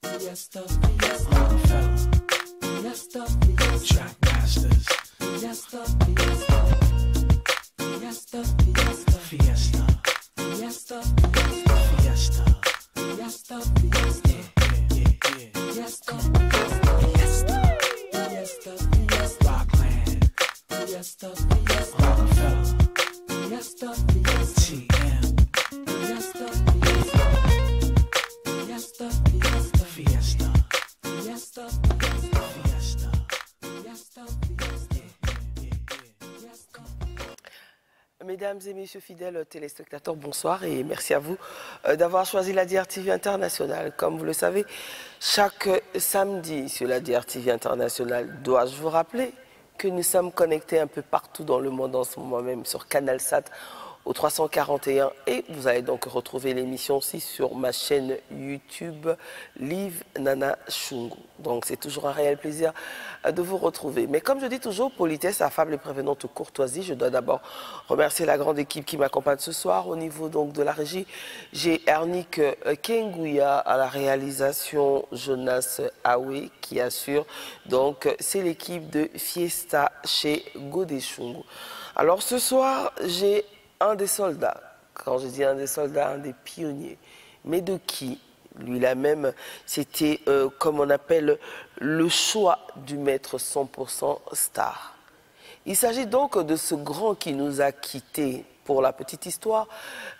Fiesta, fiesta, Rockefeller, fiesta, fiesta, Track Masters, fiesta, fiesta, fiesta, fiesta, fiesta, fiesta, fiesta, fiesta, fiesta, fiesta, fiesta, fiesta, fiesta, Rockland, fiesta, fiesta, Rockefeller, fiesta, fiesta, TM, fiesta, fiesta, fiesta, fiesta, fiesta, fiesta, fiesta, fiesta, fiesta. Mesdames et messieurs fidèles téléspectateurs, bonsoir et merci à vous d'avoir choisi la DRTV Internationale. Comme vous le savez, chaque samedi sur la DRTV Internationale, dois-je vous rappeler que nous sommes connectés un peu partout dans le monde en ce moment même sur CanalSat au 341 et vous allez donc retrouver l'émission aussi sur ma chaîne YouTube Live Nana Shungu. Donc c'est toujours un réel plaisir de vous retrouver. Mais comme je dis toujours, politesse, affable et prévenante courtoisie, je dois d'abord remercier la grande équipe qui m'accompagne ce soir. Au niveau donc de la régie, j'ai Ernick Kengouya à la réalisation, Jonas Awe qui assure. Donc c'est l'équipe de Fiesta chez Godeshungu. Alors ce soir, j'ai un des soldats, quand je dis un des soldats, un des pionniers, mais de qui? Lui-là même, c'était comme on appelle le choix du maître 100% star. Il s'agit donc de ce grand qui nous a quittés, pour la petite histoire,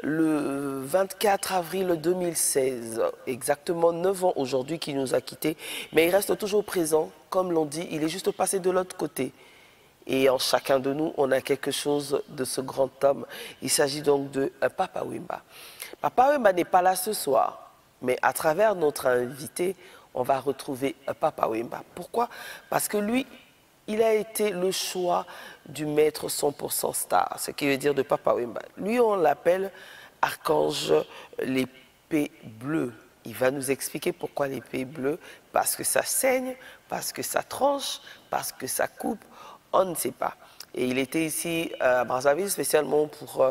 le 24 avril 2016, exactement 9 ans aujourd'hui qui nous a quittés, mais il reste toujours présent, comme l'on dit, il est juste passé de l'autre côté. Et en chacun de nous, on a quelque chose de ce grand homme. Il s'agit donc de Papa Wemba. Papa Wemba n'est pas là ce soir, mais à travers notre invité, on va retrouver Papa Wemba. Pourquoi? Parce que lui, il a été le choix du maître 100% star, ce qui veut dire de Papa Wemba. Lui, on l'appelle Archange l'épée bleue. Il va nous expliquer pourquoi l'épée bleue. Parce que ça saigne, parce que ça tranche, parce que ça coupe. On ne sait pas. Et il était ici à Brazzaville spécialement pour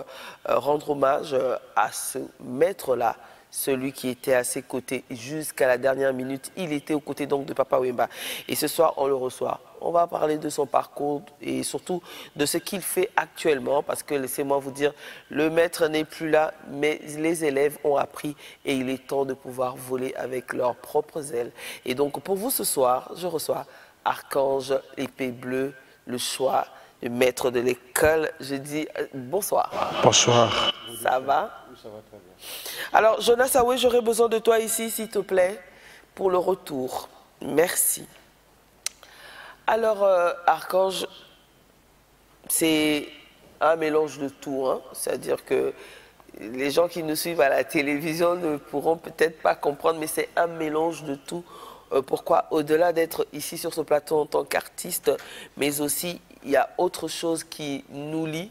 rendre hommage à ce maître-là, celui qui était à ses côtés jusqu'à la dernière minute. Il était aux côtés donc de Papa Wemba. Et ce soir, on le reçoit. On va parler de son parcours et surtout de ce qu'il fait actuellement. Parce que laissez-moi vous dire, le maître n'est plus là, mais les élèves ont appris et il est temps de pouvoir voler avec leurs propres ailes. Et donc pour vous ce soir, je reçois Archange épée bleue, le choix du maître de l'école. Je dis bonsoir. Bonsoir. Ça va? Oui, ça va très bien. Alors, Jonas Awe, j'aurais besoin de toi ici, s'il te plaît, pour le retour. Merci. Alors, Archange, c'est un mélange de tout, hein? C'est-à-dire que les gens qui nous suivent à la télévision ne pourront peut-être pas comprendre, mais c'est un mélange de tout. Pourquoi? Au-delà d'être ici sur ce plateau en tant qu'artiste, mais aussi il y a autre chose qui nous lie,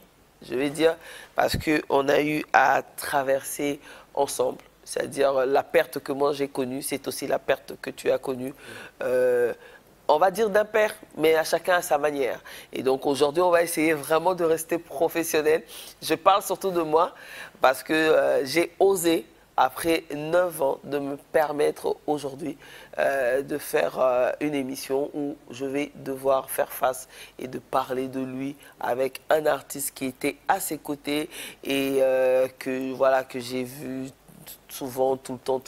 je vais dire, parce qu'on a eu à traverser ensemble. C'est-à-dire la perte que moi j'ai connue, c'est aussi la perte que tu as connue. On va dire d'un père, mais à chacun à sa manière. Et donc aujourd'hui, on va essayer vraiment de rester professionnel. Je parle surtout de moi, parce que j'ai osé, après 9 ans, de me permettre aujourd'hui de faire une émission où je vais devoir faire face et de parler de lui avec un artiste qui était à ses côtés et voilà, que j'ai vu souvent, tout le temps.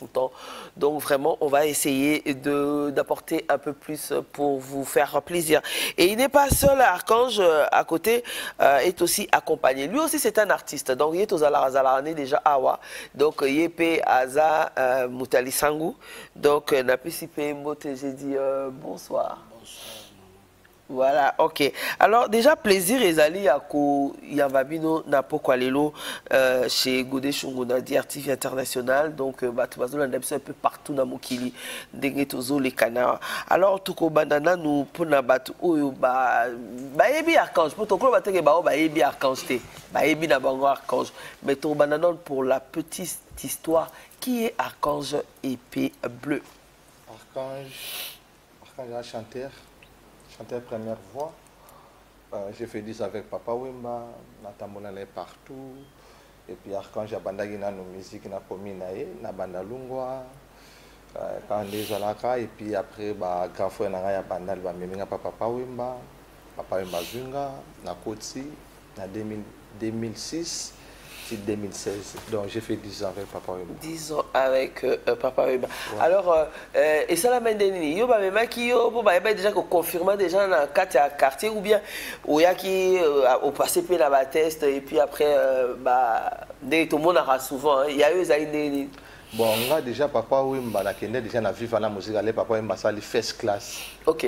Donc vraiment, on va essayer d'apporter un peu plus pour vous faire plaisir. Et il n'est pas seul, Archange, à côté, est aussi accompagné. Lui aussi, c'est un artiste. Donc, il est aux Alarazalane déjà Awa. Donc, Yepe Aza Moutali Sangou. Donc, Napisipe Mbote, j'ai dit bonsoir. Voilà, ok. Alors déjà, plaisir ezali à ko Yavabino Napo Kwalelo chez Godeshungu na DRTV International. Donc, Batubazo un peu partout dans Mokili, Dengetozo les canards. Alors, Toko Banana nous pona batu oyo ba ebi archange. Pour Toko Bateke ba ebi archange te. Ba ebi na bango archange. Mais Toko Banana pour la petite histoire, qui est Archange épée bleue? Archange est un chanteur première voix. J'ai fait 10 avec Papa Wemba, Natambolane partout. Et puis Archange a bandagi na no musique na pominae, na bandalungwa. quand les alaka et puis après bah grand frère na ya bandal ba meminga papa Wemba Zunga na Kotsi na 2006 c'est 2016 donc j'ai fait 10 ans avec papa Wemba. 10 ans avec papa Wemba. Ouais. Alors et ça la main deni yo ba mema ki yo bo ba déjà ko confirmer déjà dans quartier ou bien ou ya qui au passé pe la ba test et puis après bah tout le monde a souvent il y a eu ça une. Bon, on a déjà papa Wemba qui est déjà na vivre la musique aller papa Wemba ça les first class. OK.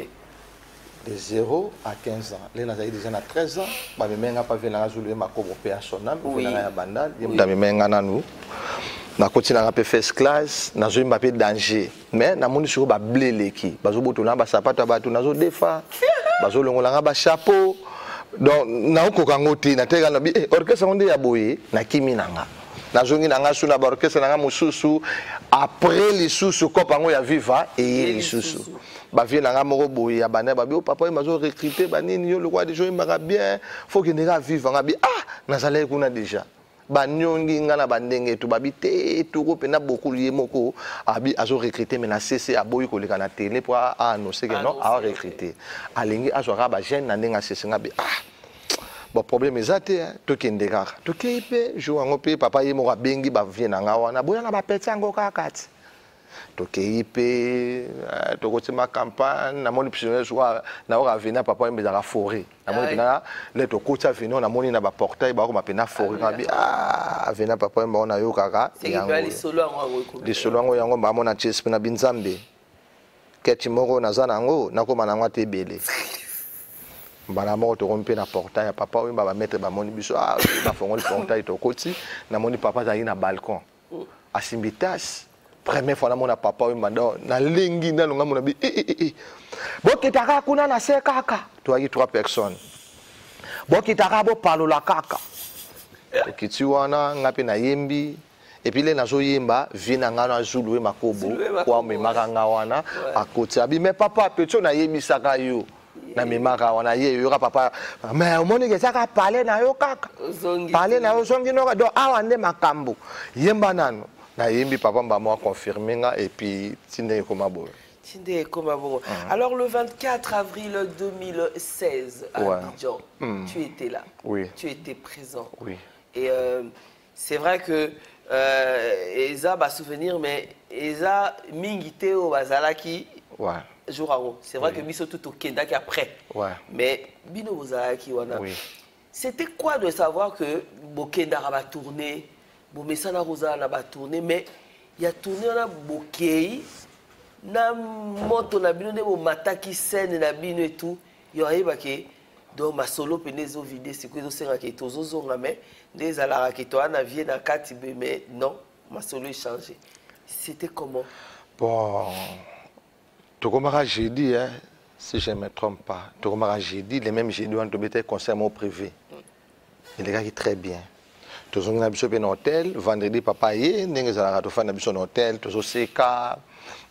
De 0 à 15 ans. Là, on a déjà 13 ans. Je ne sais pas si je ma personnel. Je suis bandal. Je suis nous. Na continue à faire first class, na zo mbappé danger. Mais na moni sur ba blé qui. Bazo botona ba sapato ba tu nazo defa. Bazo longola ba chapeau. Donc na ko kangote na tega na bi orchestre onde ya boye na kimi nanga. Na zongi nanga suna ba orchestre nanga mususu après les sous kopango ya viva et les sous. Ba vie nanga moko boye ya bana ba bi papa mazo recruter ba nini yo le roi des jours maka bien faut que nega vivre nga bi na zale kuna déjà ba nyongi nga na bandenge tu ba bi te tu ko pena beaucoup lié moko abi azo recruter mais na cc aboyi ko leka na télé pour annoncer que non a recruter alingi azo ra ba jeune na ndenga cc nga bi bon problème ezate to kende kaka to keipe jour ngo pe papa ye moko bengi ba vie nanga wana boya na ba peti ngo kakati tokeyipe tokotima campagne namoni prisonnier soit na ora venir papa mbeza ka forêt namoni pena le tokota venir namoni na ba portail ba ko mapena forêt kabi venir papa mba ona yo kaka les solo ngo yango ba mona chespe na binzambe keti moko nazana ngo nakoma na ngwa tebele mbala moko tokompe na portail papa mba ba mettre ba moni biso ba fongoli portail tokoti namoni papa zali na balcon asimbitas. Première fois na papa Wemba na lengi na longa mona bi bokitaka kuna na se kaka toaki 3 personnes bokitaka bo palola kaka okiti wana ngapi na yembi et puis les nazo yemba vina ngana zulu makobo kwa memaka ngawana akoti abi mais papa peto na yebisaka yo na memaka wana ye yo papa mais omoni ke saka parler na yo kaka parler na yo zongi no do awande makambo yemba nano na yembi papa mba moi confirmé et puis tinde koma bo. Tinde koma bo. Alors le 24 avril 2016 à Abidjan, tu étais là. Oui. Tu étais présent. Oui. Et c'est vrai que Eza ba souvenir mais Eza mingité au bazalaki. Ouais. Jour à jour. C'est vrai que biso tout au Kenda qui après. Ouais. Mais bino bazalaki wana. Oui. C'était quoi de savoir que Bokenda va tourner? Bon, mais ça n'a pas tourné, mais il y a tourné on a bokei, na moto na bino de bo mataki scène na bino et tout, il y a que donc ma solo penezo vidé c'est que ça nga que tozo zonga mais des alara que toi na vie na katibe mais non, ma solo est changé. C'était comment? Bon, tout comme j'ai dit hein, si je ne me trompe pas, tout comme j'ai dit les mêmes j'ai dit on te concert mon privé. Il est très bien. Tous on a besoin d'un hôtel, vendredi papa y n'est pas là, on a besoin d'un hôtel, tous au CK,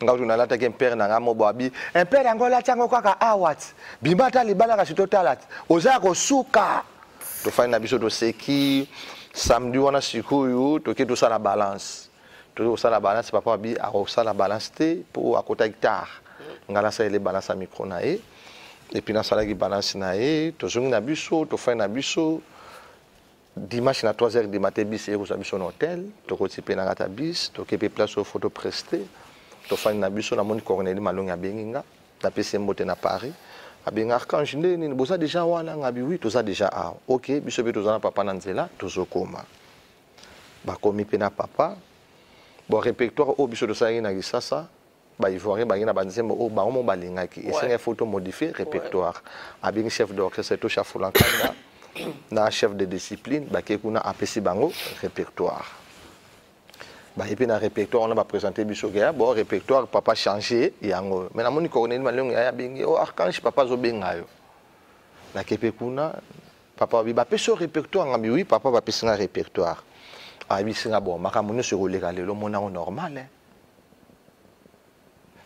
on a là un père dans un boabi, un père dans la tiens quoi qu'à awat, bimata les balles à tout talat, aux arcs souka, tu fais un besoin de CK, samedi on a sucou, tu quittes tout ça la balance, tout ça la balance papa bi à ça la balance pour à côté hectare, on a là ça les balances à micro naé, et puis dans ça la qui balance naé, tous on a besoin, tu fais un besoin. Dimanche à 3h du matin, bis et vous avez son hôtel, tu as un gata bis, tu as place aux photos prestées, tu as fait un bis, tu as mon Corneli Malong à Benginga, tu as PC Mbote à Paris, à Benga Archange, tu as déjà oui, tu as déjà ok, bis tu as papa Nanzela, tu as coma. Bah comme pena papa, bon répertoire au bis de ça na gisasa, bah ivoirien bah ina banzembo au bah on balinga qui, et c'est une photo modifiée répertoire, à bien chef d'orchestre tout Chafulankanda. Na chef de discipline ba ke kuna apesi bango répertoire ba epi na répertoire on a présenté biso ga bon répertoire papa changer yango mais na moni Corneli Malong ya bengi o archange papa zo benga yo na kepe kuna papa bi ba peso répertoire ngabi oui papa ba pesi nga répertoire a bi singa bon makamoni sur le galelo mona normal hein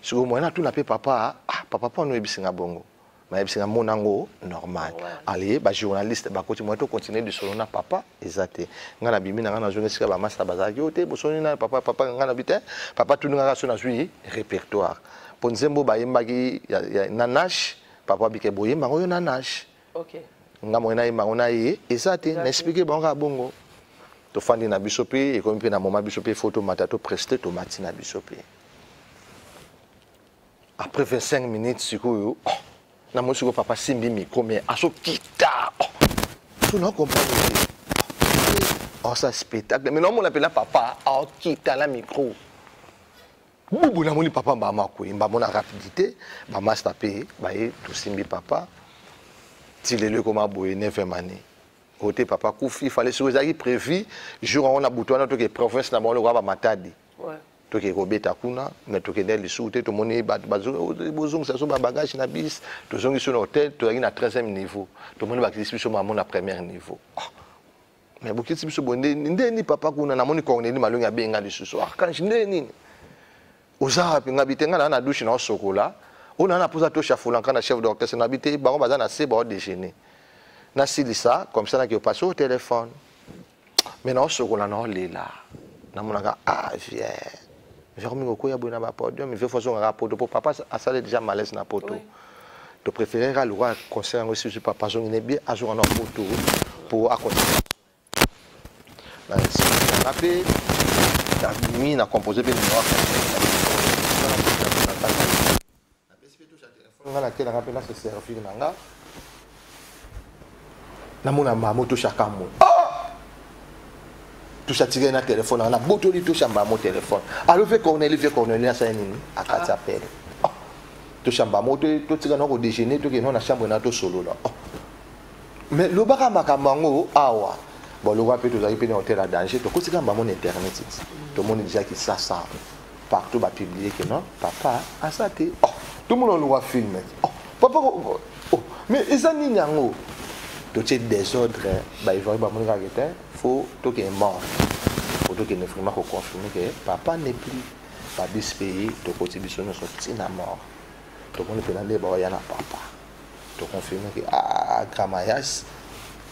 sur moi na tout na pe papa papa pa no bi singa bongo Mais c'est un monango normal. Allez, bah journaliste, bah continuer de sonner papa, exact. Ngana bimi na ngana journaliste ba master bazaki ote, bosoni na papa ngana bité, papa tout ngana sona zui répertoire. Pour nzembo ba yembaki ya nanash, papa bike boye mango yo nanash. OK. Ngamo na yema ona ye, exact, n'expliquer bonga bongo. To fandi na bisope et comme pe na moma bisope photo matato presté to mati na bisope. Après 25 minutes sikoyo na mo siko papa simbi micro mais aso kita tu non comprends oh ça spectacle mais non on l'appelle papa oh kita la micro bubu na moni papa ba makoi ba mona rapidité ba master pay ba e to simbi papa tilele comme aboye 9e année côté papa koufi fallait sur ezaki prévu jour on a bouton to ke province na bon ba matadi ouais to ke kobeta kuna mais to ke ndeli soute to moni ba bozong ça so ba bagage na bis to zongi sur hôtel to na 13e niveau to moni ba kisi biso mama na premier niveau mais bokisi biso bonde ndeni papa kuna na moni corneli malongi abenga lisusu quand ndeni oza pinga bitenga na douche na sokola on a posé to chafoula kana chef d'orchestre na bité ba baza na se ba déjeuner na silisa comme ça na ki passe au téléphone mais na sokola na lela na monaka viens Véronique Okoya Bouna ba podium, il veut faire son rapport pour papa a ça déjà malaise na poto. Tu préférerais le roi concert aussi sur papa son bien à jour en photo pour accompagner. Là si on a fait la mine a composé bien noir. La PSP touche à téléphone na laquelle rappelle là c'est servi nanga. Na mona mamoto chaka mo. Touche à tirer un téléphone, on a beaucoup de touches à mon téléphone. Alors, vieux Cornelie, ça y est, à 4 appels. Touche à ma moto, tout tirer au déjeuner, tout qui est dans la chambre, on a tout solo là. Mais le bar à Mango, awa. Bon, le roi peut tout arriver dans l'hôtel à danger, tout ce qui est dans mon internet. Tout le monde dit que ça, partout va publier que non, papa, à ça, tout le monde le filme. Papa, mais ils ont mis un tout ce désordre, il faut que tu mort. Il faut que tu confirmes que papa n'est plus pas dispayé, tu côté de son mort. Tout le monde peut aller voir papa. Tu confirmes que Gramayas,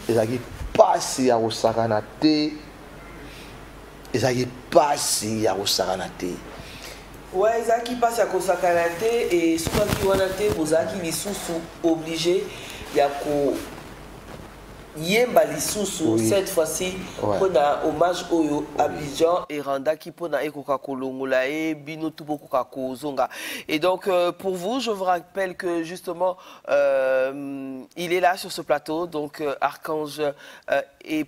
ils ont passé à Osaranate, ils ont passé à Osaranate. Ouais, ils ont passé à Osaranate et souvent qui ont été, vous avez obligés, il y a Yemba lisusu cette fois-ci pour un hommage au Abidjan et Randa qui pour na ekoka kolongola et bino tout beaucoup zonga. Et donc pour vous, je vous rappelle que justement il est là sur ce plateau, donc Archange et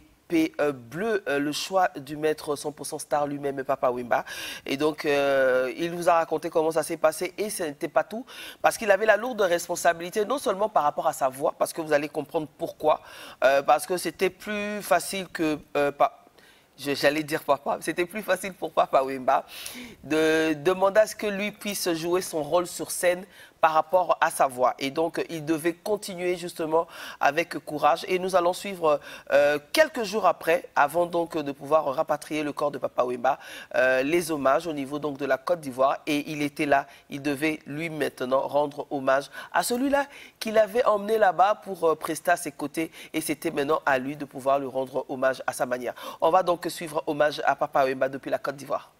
Bleu, le choix du maître 100% star lui-même, Papa Wemba. Et donc, il vous a raconté comment ça s'est passé et ce n'était pas tout, parce qu'il avait la lourde responsabilité, non seulement par rapport à sa voix, parce que vous allez comprendre pourquoi, parce que c'était plus facile que... J'allais dire papa, c'était plus facile pour Papa Wemba de demander à ce que lui puisse jouer son rôle sur scène par rapport à sa voix. Et donc, il devait continuer justement avec courage. Et nous allons suivre quelques jours après, avant donc de pouvoir rapatrier le corps de Papa Wemba, les hommages au niveau donc de la Côte d'Ivoire. Et il était là, il devait lui maintenant rendre hommage à celui-là qu'il avait emmené là-bas pour prester à ses côtés. Et c'était maintenant à lui de pouvoir lui rendre hommage à sa manière. On va donc suivre hommage à Papa Wemba depuis la Côte d'Ivoire.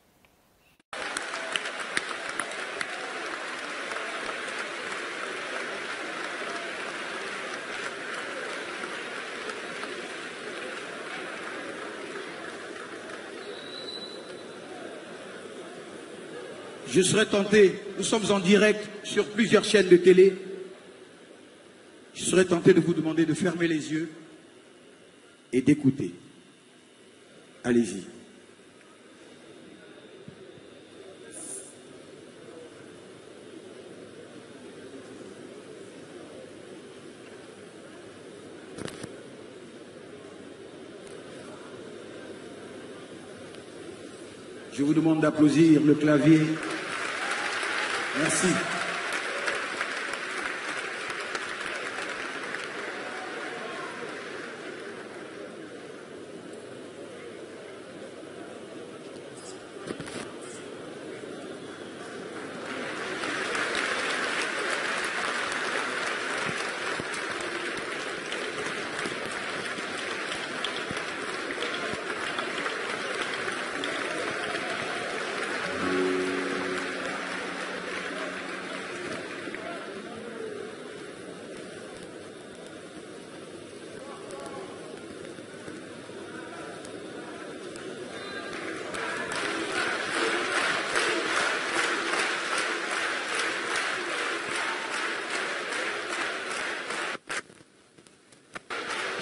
Je serais tenté, nous sommes en direct sur plusieurs chaînes de télé, je serais tenté de vous demander de fermer les yeux et d'écouter. Allez-y. Je vous demande d'applaudir le clavier. Merci.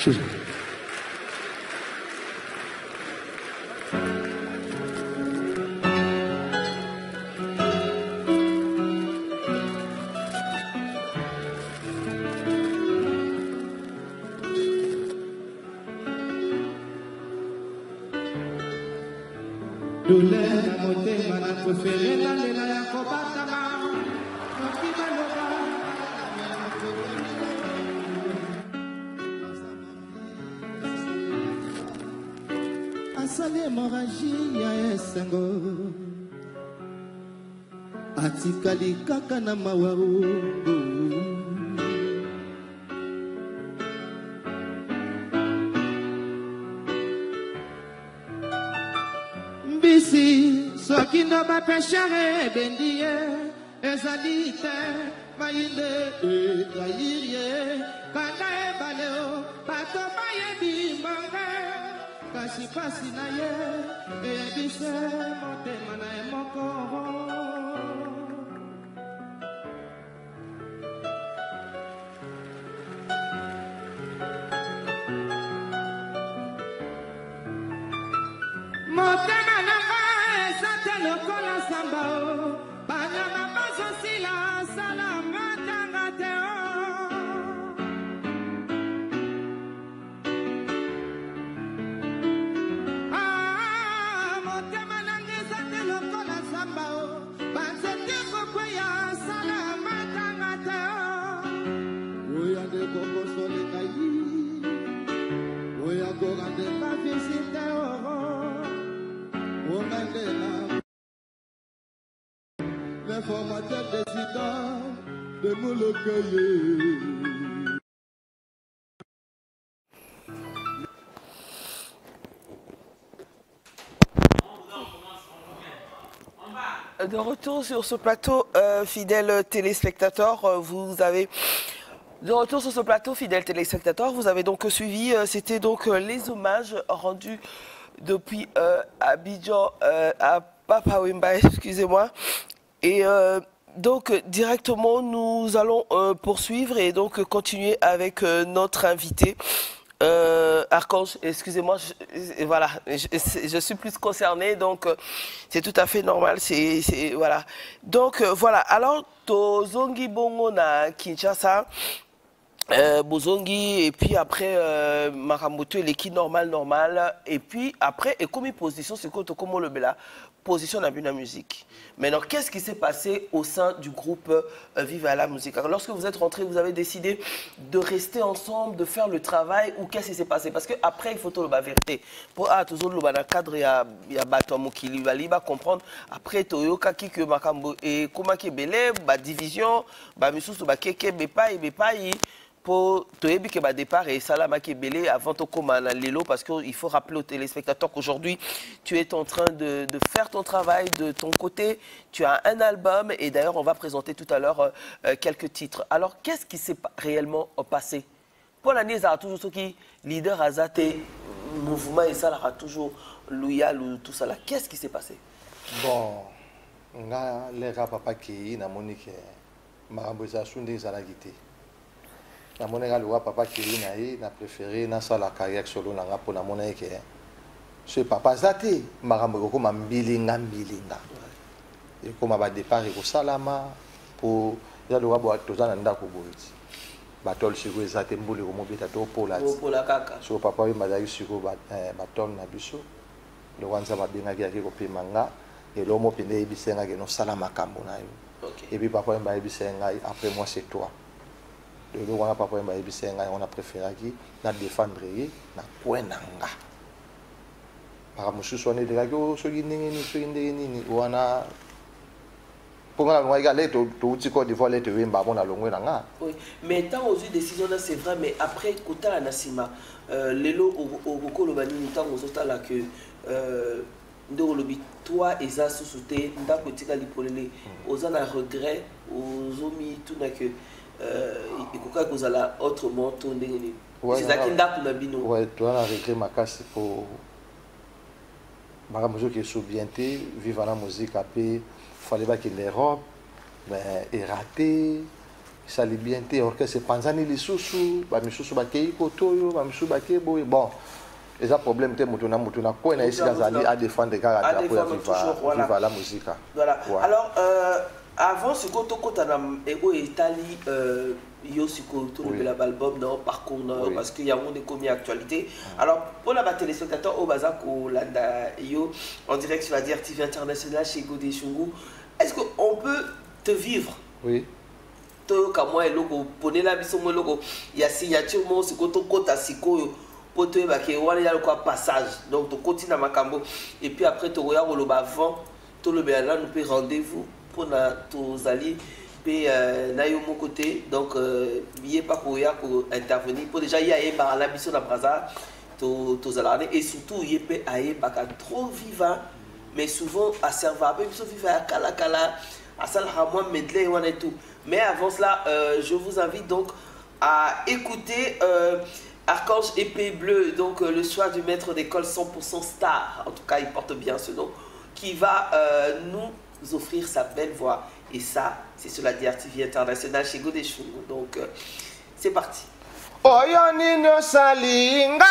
Douleur na motema na préféré na lela ya kobatama noki baloba asali hémorragie ya esengo atikali kaka na mawaru soki ndo bapeshere ebendi ye ezali te mayinde etrahir ye kanda ebale o bato bayebi mbonge kasi pasi na ye eyebise motema na ye moko motema nanga esate lokola samba o banyama bazosila sala matanga te o motema nanga esate lokola samba o banzete kokweya sala matanga te o oya nde kokosoleka yi oya korande bavisite o l'informateur décidant de nous le cueillir. De retour sur ce plateau, fidèles téléspectateurs, vous avez... De retour sur ce plateau, fidèles téléspectateurs, vous avez donc suivi, c'était donc les hommages rendus depuis Abidjan à Papa Wemba, excusez-moi. Et donc directement, nous allons poursuivre et donc continuer avec notre invité. Archange, excusez-moi, voilà, je suis plus concernée, donc c'est tout à fait normal, voilà. Donc voilà, alors Tozongi Bongo na Kinshasa, Bozongi, et puis après Maramoto, l'équipe normale, et puis après, et comme position, c'est quoi Tokomo le Bela, position dans la musique. Maintenant, qu'est-ce qui s'est passé au sein du groupe Vive à la musique? Alors, lorsque vous êtes rentrés, vous avez décidé de rester ensemble, de faire le travail, ou qu'est-ce qui s'est passé? Parce qu'après, il faut tout le vérité. Pour toujours le cadre, il y a Batomo qui va comprendre. Après, Toyoka qui que Makambo et Komaki Belé, division, Misusu, Keke, Bepai, pour te que ba départ et Salama Kebele avant ton commun Lelo, parce qu'il faut rappeler aux téléspectateurs qu'aujourd'hui tu es en train de faire ton travail de ton côté, tu as un album et d'ailleurs on va présenter tout à l'heure quelques titres. Alors qu'est-ce qui s'est réellement passé? Pour l'année, ça a toujours ce qui leader a zaté mouvement et ça a toujours loyal ou tout ça là. Qu'est-ce qui s'est passé? Bon, les rap papa qui na monique marambosation des alagité. Na moneka le papa qui na préféré na sala carrière solo na pour na moneka ce papa zate marambo ko mambilinga et comme ba départ ko salama pour ya le rabo tozana ndako boiti batol siko zate mbuli ko mobeta to pola kaka so papa wi mazali siko batol na biso le wanza mabenga ki ko pemanga et l'homme pende bisenga ke no salama kambo na yo et puis papa mba bisenga après moi c'est toi. Le roi papa m'a dit on a préféré qui na défendre na kwenanga para musu sone de la go so ni wana pour la loi galé to uti ko devoir les te wemba bona longwe nanga. Oui, mais tant aux décisions là c'est vrai, mais après kota la nasima lelo au kokolo bani tant aux autres là que ndo lobi toi et ça sous-sauté ndako tika lipolele aux en a regret aux omi tout na que il faut que vous allez autrement tourner. C'est ça qui n'a pas de ouais, toi, on a regret ma casse pour. Ma musique est sous-bientée, vivre la musique, il fallait pas que l'Europe est ratée. ça les bien té orchestre panzani les sous ba misusu ba kei kotoyo ba misusu ba ke boy bon les problèmes té mutuna ko na ici kazali à défendre caractère pour vivre la musique. Voilà. Alors avant ce qu'on tokota ego Italie yo siko tout le album non parcours non parce qu'il y a des commis actualité. Alors pour la téléspectateur au bazako landa yo en direct sur la DRTV internationale chez Godé Chungu, est-ce qu'on peut te vivre? Oui. To kamo e logo pone la biso mo logo ya signature mo siko to kota siko pour te ba ke wana ya quoi passage donc to continue na makambo et puis après to roya lo ba avant to le là nous peut rendez-vous pour na to zali pe na yo mon côté donc billet pas pour ya pour intervenir pour déjà y a ba la biso na braza to zalane et surtout y peut aye ba ka trop vivant mais souvent à servir peu biso vivant à kala à salhamwa medley wana et tout mais avant cela je vous invite donc à écouter Archange Épée Bleue, donc le choix du maître d'école 100% star, en tout cas il porte bien ce nom, qui va nous offrir sa belle voix. Et ça, c'est sur la DRTV internationale chez Godé Chungu. Donc c'est parti. Oyonino salinga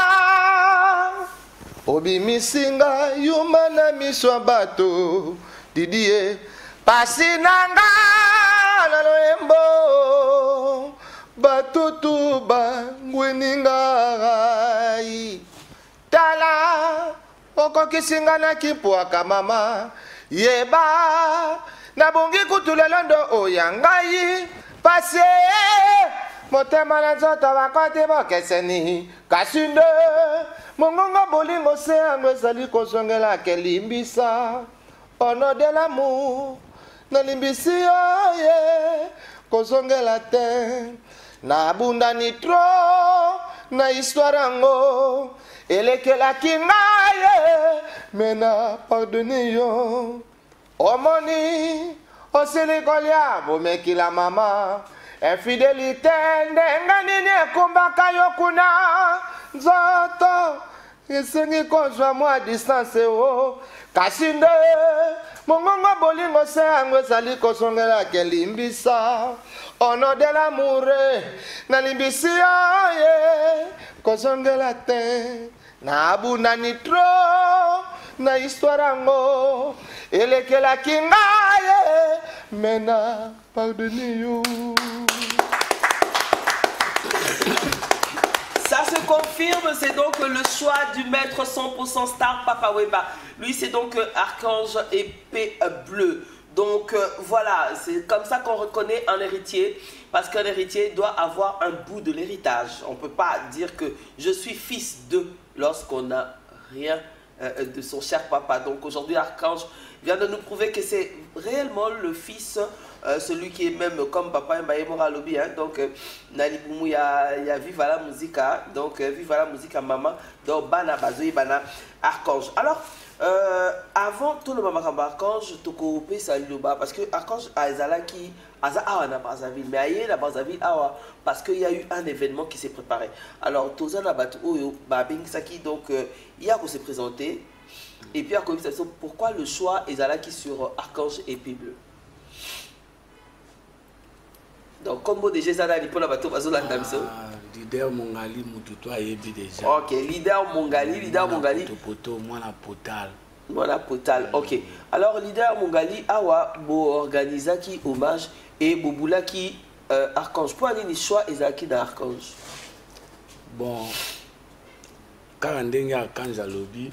Obimisinga Yumana miswabato Didier Pasinanga Naloembo Batutu bangweningai Tala Oko kisinga na kipwaka mama Yeba Nabongi kutulelando oyangai Pase Motema na nzoto wakote bokeseni Kasinde Mongongo bolingo se angwe zali kozongela kelimbisa Ono de l'amour Nalimbisi oye Kozongela te Na bunda nitro Na histoire ango Elekela kingaye Mena pardonne yo Omoni Oselekolia Bomekila mama Infidélité Ndenganini kumbaka yokuna Nzoto Esengi kozwa mwa distance o Kasinde Mongongo bolingo se angwe zali kozongela kelimbisa Ono de l'amour Na limbisi oye Kozongela te Na abuna nitro Na histoire ango Elekela kingaye Mena pardonne you. Ça se confirme, c'est donc le choix du maître 100% star Papa Wemba. Lui, c'est donc Archange Épée Bleue. Donc voilà, c'est comme ça qu'on reconnaît un héritier, parce qu'un héritier doit avoir un bout de l'héritage. On ne peut pas dire que je suis fils de lorsqu'on n'a rien de son cher papa. Donc aujourd'hui, Archange vient de nous prouver que c'est réellement le fils, celui qui est même comme papa Mbaye Lobby. Hein, donc, Nali Boumou, il y a Viva la musique, donc Viva la musique à maman, donc Bana Bazoui, Bana Archange. Alors, avant tout le moment Archange, Toko Pe Saliloba, parce que Archange a Ezala qui a na Brazzaville, mais aïe la Brazzaville, parce qu'il y a eu un événement qui s'est préparé. Alors, Tozana Batu Oyo, Babing Saki, donc, il y a qu'on s'est présenté. Et puis, pourquoi le choix Ezala qui sur Archange Épée Bleue? Donc, combo de Jézana, il peut la bateau, leader Mongali, Moutoutoua et déjà. Ok, leader Mongali. Poto, moi la Potal. Voilà, Potal, ok. Alors, leader Mongali, Awa, Bo organisa qui hommage et Boboula qui Archange. Pour aller les choix Ezala qui d'Archange. Bon, quand on dit Archange à lobby,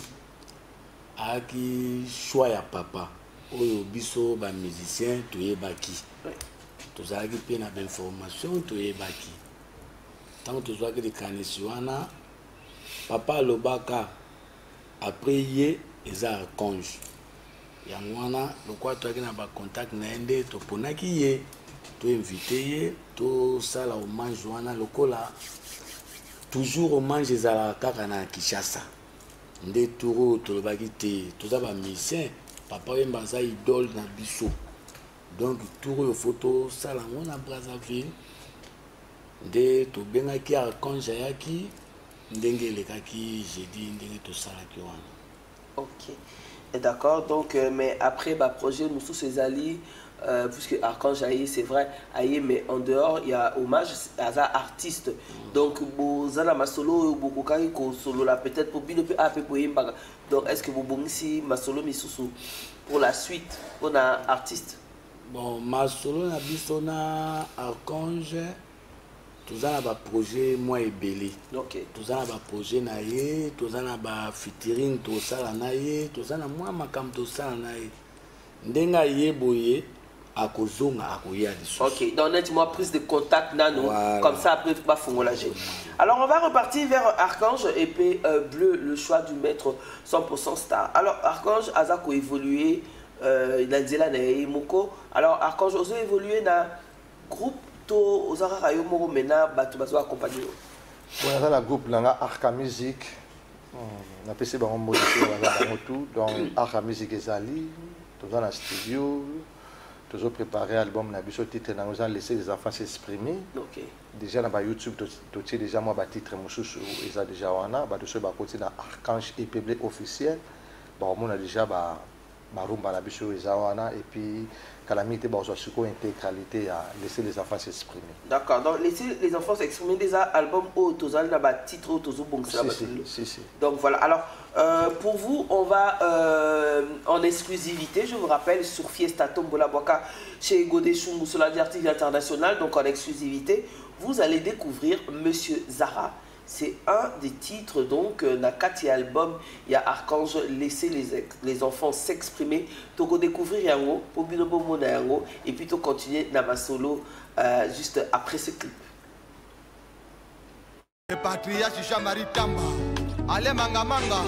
a qui choix ya papa. Oyo biso ba musicien to yebaki. Tous a qui peine d'information to yebaki. Tant que tu vois que des canisiwana, papa lobaka après hier ils a Archange. Yangwana le quoi toi qui n'a pas contact naende to ponaki ye to invité to sala hommage wana lokola toujours hommage ezala kaka na Kinshasa. Nde turo to lobaki te to za ba musicien papa yemba za idole na biso. Donc turo yo photo sala ngona Brazzaville. Nde to benga ki Archange yaki ndenge lekaki jeudi ndenge to sala ki wana. Ok. Et d'accord, donc mais après bah projet nous tous ces alliés puisque Archange Aïe, c'est vrai, Aïe, mais en dehors, il y a hommage à un artiste. Donc, Bozana Masolo, Bokokari, Solo, là, peut-être pour bien pour Yimbaga. Donc, est-ce que vous ici, Masolo, Misusu, pour la suite, on a artiste? Bon, Masolo, na Bissona, Archange, tout ça, un projet, moi et Belé. Ok. Tout ça, un projet, naïe, tout ça, un featuring, tout ça, naïe, tout ça, moi, ma cam, tout ça, naïe. Ndenga yeboye. Ok, donc nettement prise de contact nano, voilà. Comme ça après pas fongolager. Alors on va repartir vers Archange épée bleu, le choix du maître 100% star. Alors Archange Azako évolué il a dit là Moko. Alors Archange a évolué dans groupe to Ozara Rayo Moro Mena batu bazo accompagner. Ouais, dans la groupe là Arca Music. On a passé par un mot tout donc Arca Music Ezali, tout dans la studio. Toujours préparé l'album, on a vu ce titre, nous avons laissé les enfants s'exprimer. Okay. Déjà dans YouTube, tu as déjà moi titre Moussous, ils ont déjà wana, bah dessus bah côté dans Archange et public officiel, bah on a déjà bah rumba la biso ils ont wana et puis calamité bah on sur intégralité à laisser les enfants s'exprimer. D'accord, donc laisser les enfants s'exprimer déjà album au total là bas titre au tozo bon c'est si. Donc voilà. Alors pour vous, on va en exclusivité, je vous rappelle, sur Fiesta Tombola Boaka chez Godé Chungu sur la TV internationale, donc en exclusivité, vous allez découvrir Monsieur Zara. C'est un des titres, donc, Nakati album, il y a Archange, laisser les enfants s'exprimer, donc découvrir Yango, pour Binobo Mona Yango, et puis continuer Nama Solo juste après ce clip. Le patriarche Jean-Marie Tamba, Ale Manga Manga,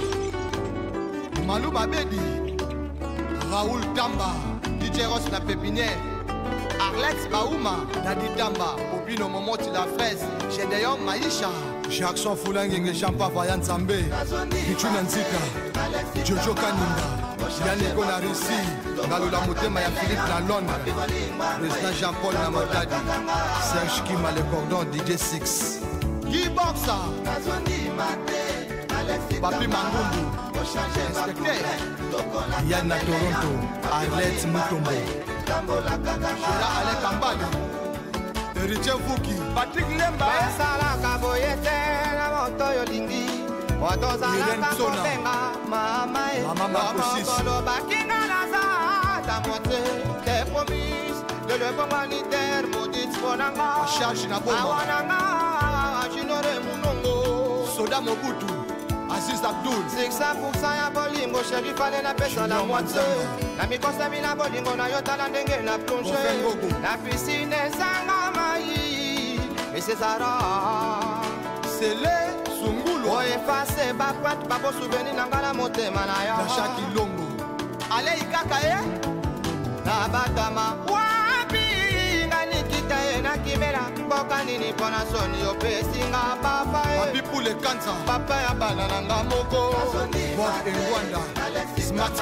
Malou Babedi, Raoul Tamba, DJ Ross na Pépinière, Arlex Baouma, Dadi Tamba, Bobino Momoti la fraise, Gédéon Maïcha, Jackson Foulangenge, Champa Vayan Zambé, Bichuna Nzika, Jojo Kaninda, Yannick Gonarissi, Galula Motema ya Philippe na Londres, Président Jean-Paul Namatadi, Serge Kima le cordon DJ 6. Guy Boxa, Papi Mangundu, Inspecteur, Yana Toronto, Arlette Mutombo, Shira Ale Kambali, Héritier Fouki, Patrick Lemba, Hélène Sona, Mama Makosis, de l'œuvre humanitaire, maudite Bonanga, Charge Naboma, Soda Mobutu, Aziz Abdul, 600% ya bolingo, chéri fallait la pêche à la moitié. La mi-constami la bolingo, na yota la dengue la plongée. La piscine Sanga Maï, et c'est Zara. C'est les Sungulu. Oh, effacé, bakwat, babo souvenir, nangala moté, manaya. La Chakilongo. Allez, Ikakae, na Batama. Kimera, Bokanini, Ponasoni, Opesinga, Papa, Papi le cancer, Papa, Banana, Moko, Bob in Rwanda, Smart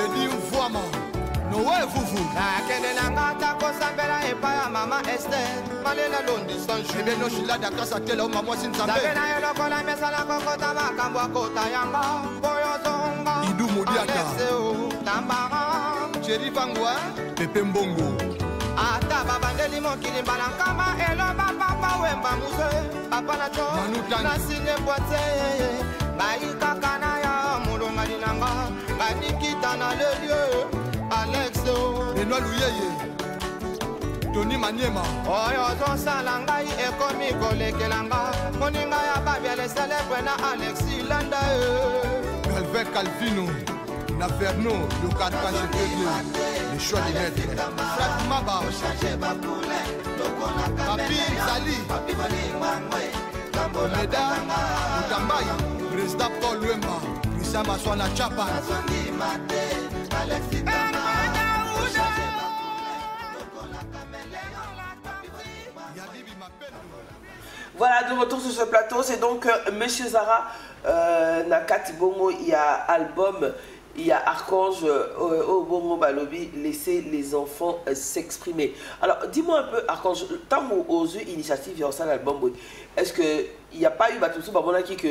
Eddie Mfouama, Noé Foufou, Kenenangata, Kosambera, et Paya, Mama Esther, Malena Londi, Sancho, Beno Shila, Dakasa, Telo, Maman Sinzambe, Nayolo, Kola, Mesala, Kokota, Makamba, Kota, Yanga, Idou Modiaka, Tambara, Thierry Fangwa, Pepe Mbongo, Ata Babandeli Mokili Balankama, Elo Papa Wemba Muse, Papa Nacho, Nasine Boite, Baïka Kanaya, Moulonga Linanga, Banikita na le lieu, Alexo, Benoît Louyeye, Tony Maniema, Oyo Salangai, Ekomi Kolekelanga, Moninga ya Babia, les célèbres na Alexis Landa. Calvin Calvino, Naverno, le 4 le choix des maîtres, Fred Maba, Papi Zali, Meda, Mutambayi, Président Paul Wemba, Christian Maswana Chapa. Voilà, de retour sur ce plateau, c'est donc Monsieur Zara, Nakati Bongo, il y a album, il y a Archange, au Bongo Balobi, laisser les enfants s'exprimer. Alors, dis-moi un peu, Archange, tant aux initiatives, il y a un album, est-ce qu'il n'y a pas eu Batoussou Babonaki que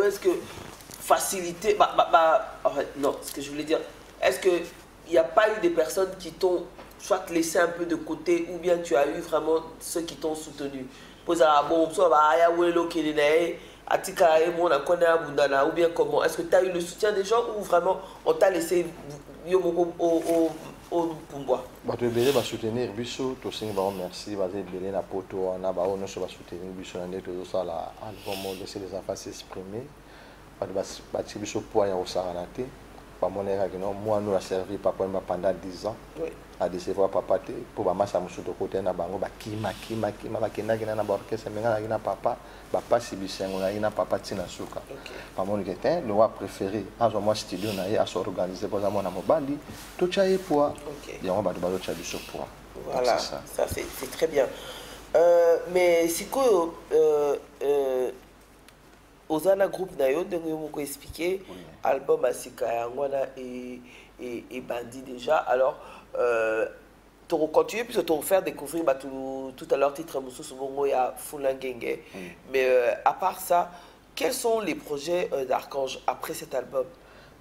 est-ce que faciliter non, ce que je voulais dire, est-ce que il n'y a pas eu des personnes qui t'ont soit laissé un peu de côté ou bien tu as eu vraiment ceux qui t'ont soutenu? Ou bien comment? Est-ce que tu as eu le soutien des gens ou vraiment on t'a laissé au Pumboa? Tu veux soutenir Bisso, tu sais, merci, vas-y, belé na poto, on a on se va soutenir Bisso, on est tout ça là, album, laisser les enfants s'exprimer, parce que Bisso point au Saranate, pas mon erreur que non, moi nous a servi papa pendant 10 ans, à décevoir papa pour ma masse à monsieur de côté na bango, ba kima kena na orchestre, mais na papa, papa si Bisso on a na papa tina suka, pas mon état, le roi préféré, à ce moment studio na à s'organiser pour moi na mobali, tout ça est pour, et on va devoir tout ça pour. Voilà, ça c'est très bien. Mais si quoi Ozana groupe nayo donc on expliquer album Asika Yangwana et Bandi déjà. Alors tu continuer puis tu faire découvrir tout à l'heure titre Moussou Soubongo ya Fulangenge. Mais à part ça, quels sont les projets d'Archange après cet album?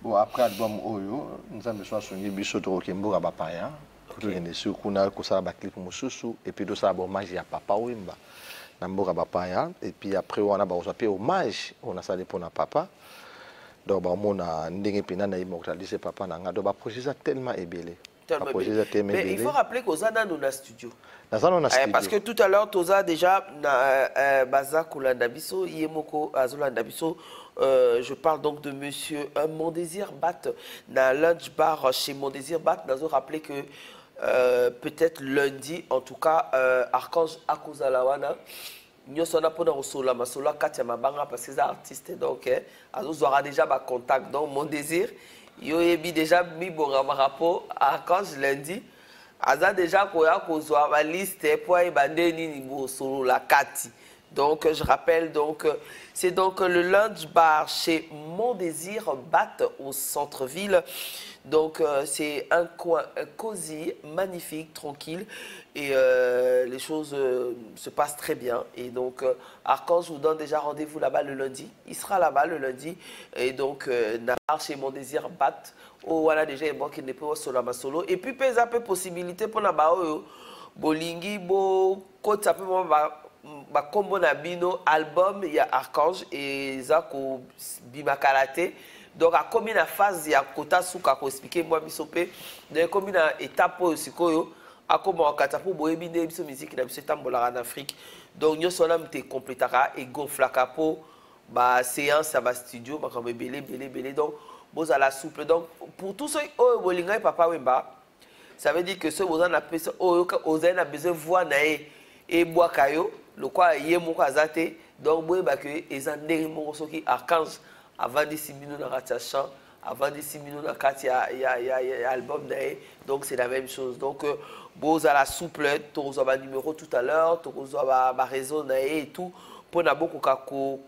Bon, après l'album Oyo, nous avons besoin de soigner Bisso Torokembo à Bapaya. Pour que sur kuna kosa ba clip Moussou et puis tout ça hommage à Papa Wimba. Namboka Bapaya et puis après on a ba osapé hommage on a ça pour na papa. Donc ba mona ndenge pena na immortaliser papa na nga donc ba projet ça tellement ébélé. Mais il faut rappeler qu'aux Zana nous na studio. Parce que tout à l'heure Toza déjà na Baza Kulandabiso Yemoko Azolandabiso. Je parle donc de monsieur Mondésir Bat dans lunch bar chez Mondésir Bat. Nous avons rappelé que peut-être lundi, en tout cas, Archange Akuzalawana, nous sommes pour nous sola masola Katia Mabanga parce que c'est artiste donc nous aura déjà ma contact donc Mondésir. Yo ebi déjà mi bonga rapport Archange lundi. Aza déjà koya kozwa ma liste pour ebande nini bo solo la kati. Donc je rappelle donc c'est donc le lunch bar chez Mondésir Bat au centre-ville. Donc c'est un coin cosy, magnifique, tranquille et les choses se passent très bien. Et donc Archange vous donne déjà rendez-vous là-bas le lundi. Il sera là-bas le lundi et donc chez Mondésir Bat. Oh voilà déjà il manque une peu solo ma solo et puis pèse un peu possibilité pour na ba bolingi bo côté un peu ba combo na bino album il y a Archange et Zako Bimakarate. Donc à combien de phase il y a kota souka ko expliquer moi bisopé de combien d'étapes sikoyo a comment katapo boyebine biso musique na biso tambola en Afrique. Donc nous sommes te complétera et gonflaka po ba séance ça va studio ba comme belé donc vous à la souple. Donc pour tous ceux oh bolinga papa wemba ça veut dire que ceux vous en appelez oh vous avez besoin voir nae et boakayo le quoi yemo kazate donc boyeba que ezanderi mo soki Archange avant 10 minutes dans la chant, avant 10 minutes dans le album d'ailleurs, donc c'est la même chose. Donc vous à la souple, tu as un numéro tout à l'heure, tu as un réseau et tout pour na beaucoup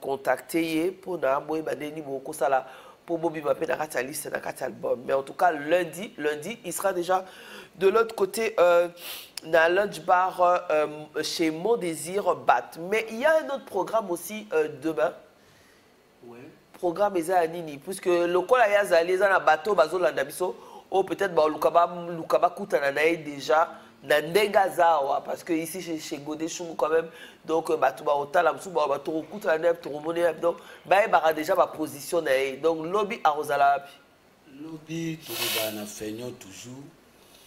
contacter pour na des numéros comme ça là pour Bobby m'appeler dans la liste dans l'album. Mais en tout cas lundi il sera déjà de l'autre côté dans lunch bar chez Mondésir Bat. Mais il y a un autre programme aussi demain. Programme eza nini puisque lokola ya zali eza na bateau bazolanda biso ou peut-être ba lukaba kutana nae déjà na ndenga zawa parce que ici chez Godé Chungu quand même donc bato ba otala musu ba bato kutana nae to mona donc ba ba déjà ba position nae donc lobby arozala lobby to ba na feignon toujours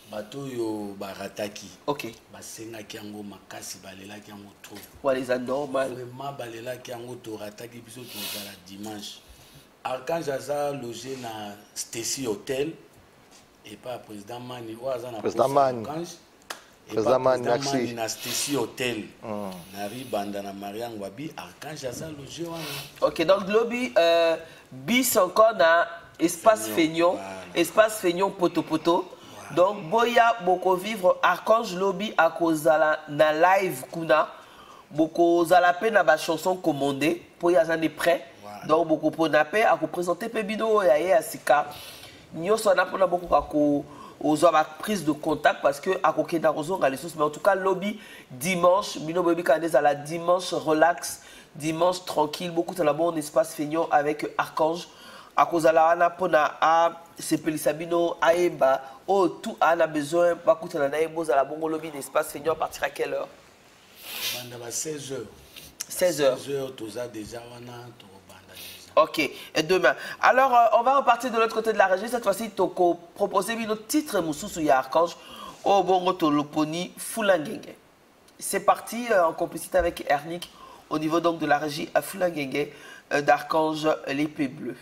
bato yo barataki basengaki yango makasi balelaki yango trop waliza normal vraiment balelaki yango torataki biso tozala dimanche. Archange aza logé na Stacy Hotel et pas président Mani ou aza na président Mani na Stacy Hotel na ribanda na Mariang Wabi Archange aza logé wana. OK donc lobby bis encore na espace feignon poto. Donc boya boko vivre Archange lobby à kozala na live kuna boko zala pe na ba chanson commandée pour ya zane prêt. Donc beaucoup pour nape à vous présenter pe vidéo ya Asika. Nyo so na pona beaucoup ka ko aux hommes à prise de contact parce que à côté d'Arozo, mais en tout cas lobby dimanche, Mino Baby Candes à la dimanche relax, dimanche tranquille, beaucoup de la bon espace feignant avec Archange. À cause de la ana pona a Sepelisabino Aeba, oh tout a besoin, beaucoup de la naïbos à la bon lobby d'espace feignant à partir à quelle heure? 16h. 16h. 16h, tout ça déjà. Ok, et demain. Alors, on va repartir de l'autre côté de la région. Cette fois-ci, Toko proposer notre titre Moussou ya Archange au Bongo Toloponi Fulangenge. C'est parti en complicité avec Ernick au niveau donc de la régie à Fulangenge d'Archange l'épée bleue.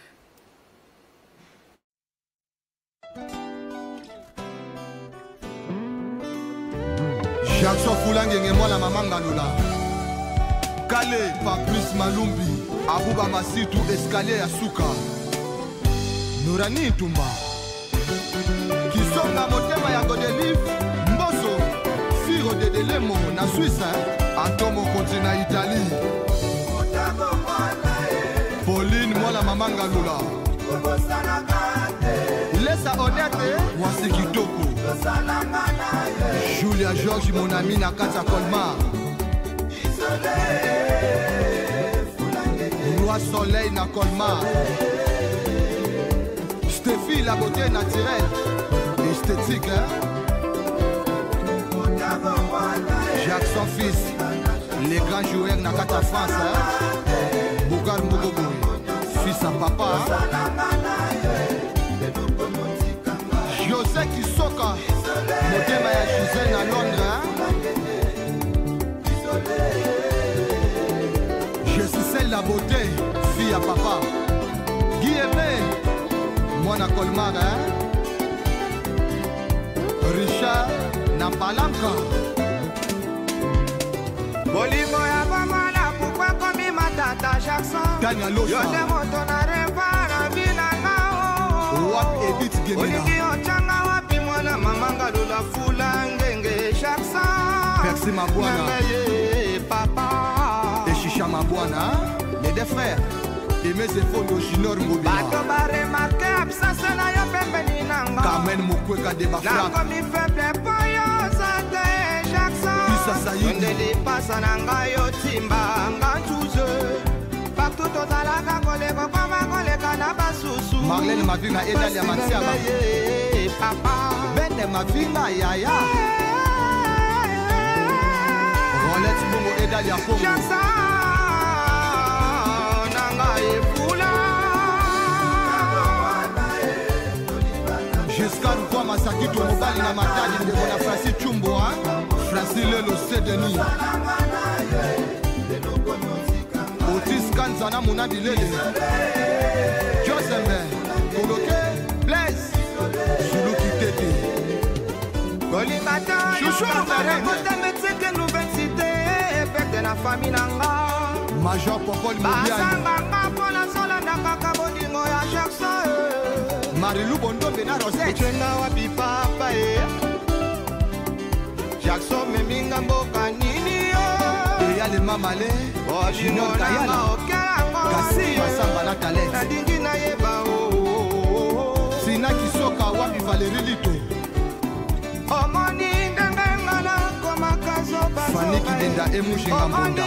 Jackson Fulangenge moi la maman Ngalola. Kale Patrice Malumbi. Abuba Masitu escalier ya suka Nurani Tumba Kisonga motema ya Godelif Mboso Firo de Delemo na Suisse Antomo konti na Italie Pauline Mola Mamanga Lula Lesa Honnête Mwasi Kitoko Julia George mon ami na Kata Colmar Roi Soleil na Colmar Stéphie la beauté naturelle esthétique hein? Jackson fils les grands joueurs na Kata France hein? Bougar Mougogo fils à papa hein? José Kisoka motema ya Gisèle à Londres hein? Je suis celle la beauté, fille à papa. Guy Aimé, moi na Colmar, hein? Richard Napalanka. Bolingo ya bamala, pourquoi comme matata Jackson? Tanya Losa. Yonde moto na repara bilanga. Wap Edith Gemena. Oliki ochanga wapi mwana mamanga lula Fulangenge Jackson. Merci ma boana. Papa. Mabwana, les deux frères, Aimé Zephono Junior Mobila. Bato ba remarqué absence na yo pembeni nanga. Carmen Mukweka de Bafra. Na komi faible poyo sate Jackson. Pisa Saïd. Ondeli pasa nanga yo timba ngantuze. Partout tozalaka koleko koma koleka na basusu. Marlène Mavinga Edali Amatiaba. Papa. Bende Mavinga Yaya. Rolette Bongo Edali Apongo. Jackson. Jusqu'à Rukwa Masaki Tomobali na Matadi de Bona Francis Chumbo Francis Lelo Sedeni Otis Kanzana Munadi Lele Josembe Koloke Blaise Zulu Kitete Kolimata Chouchou Kote Metseke Nouvelle Cité Pète la famille Nanga Major Popol Mobiani Basanga Pona Solanda Kakabolingo ya Jackson Marilou Bondo Bena Rosette Uchenga wapi papa Jackson meminga mboka nini yo Eya le mamale Junior Kayala Kasi Masamba na talent Nadingi na yeba Sina Kisoka wapi Valérie Lito Omoni ndenge ngala koma kazo bazo Fanny Kidenda Emushinga Mbonda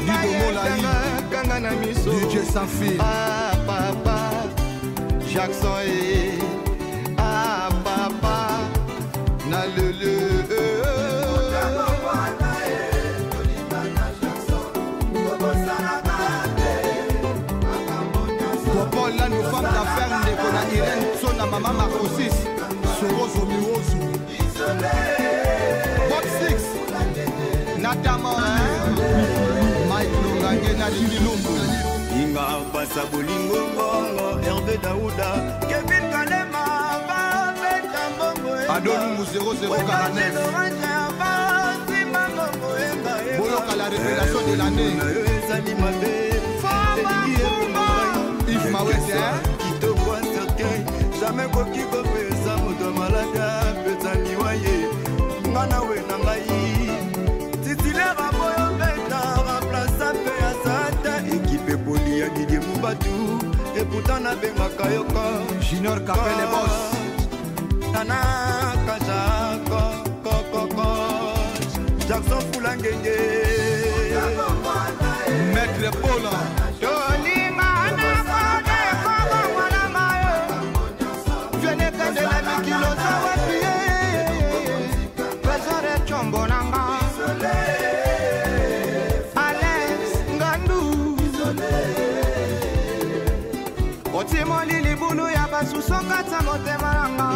Dido Molai Kanga na miso DJ Sans Fil Papa Jackson est à papa na le Popol là nous femmes d'affaires de Kona Irène Sona Mama Makosis Sorozo Miwozu Bob Six Natama Mike Longange na Lindilumbu Inga pasa bolingo bongo Hervé Daouda Kevin Kalema Baveta Mbongo Adolungu 0049 Boloka la révélation de l'année Yves Mawete Kitoko cercueil Jamais koki kopesa moto malaka Pesa liwaye Ngana we nangai Titile raboyo beta Remplaça pe ya sata Équipe poli ya Didier Moubadou Et pourtant na benga kayoka Junior Capel et Boss Nana Kaja Jackson Foulangenge Maître Paula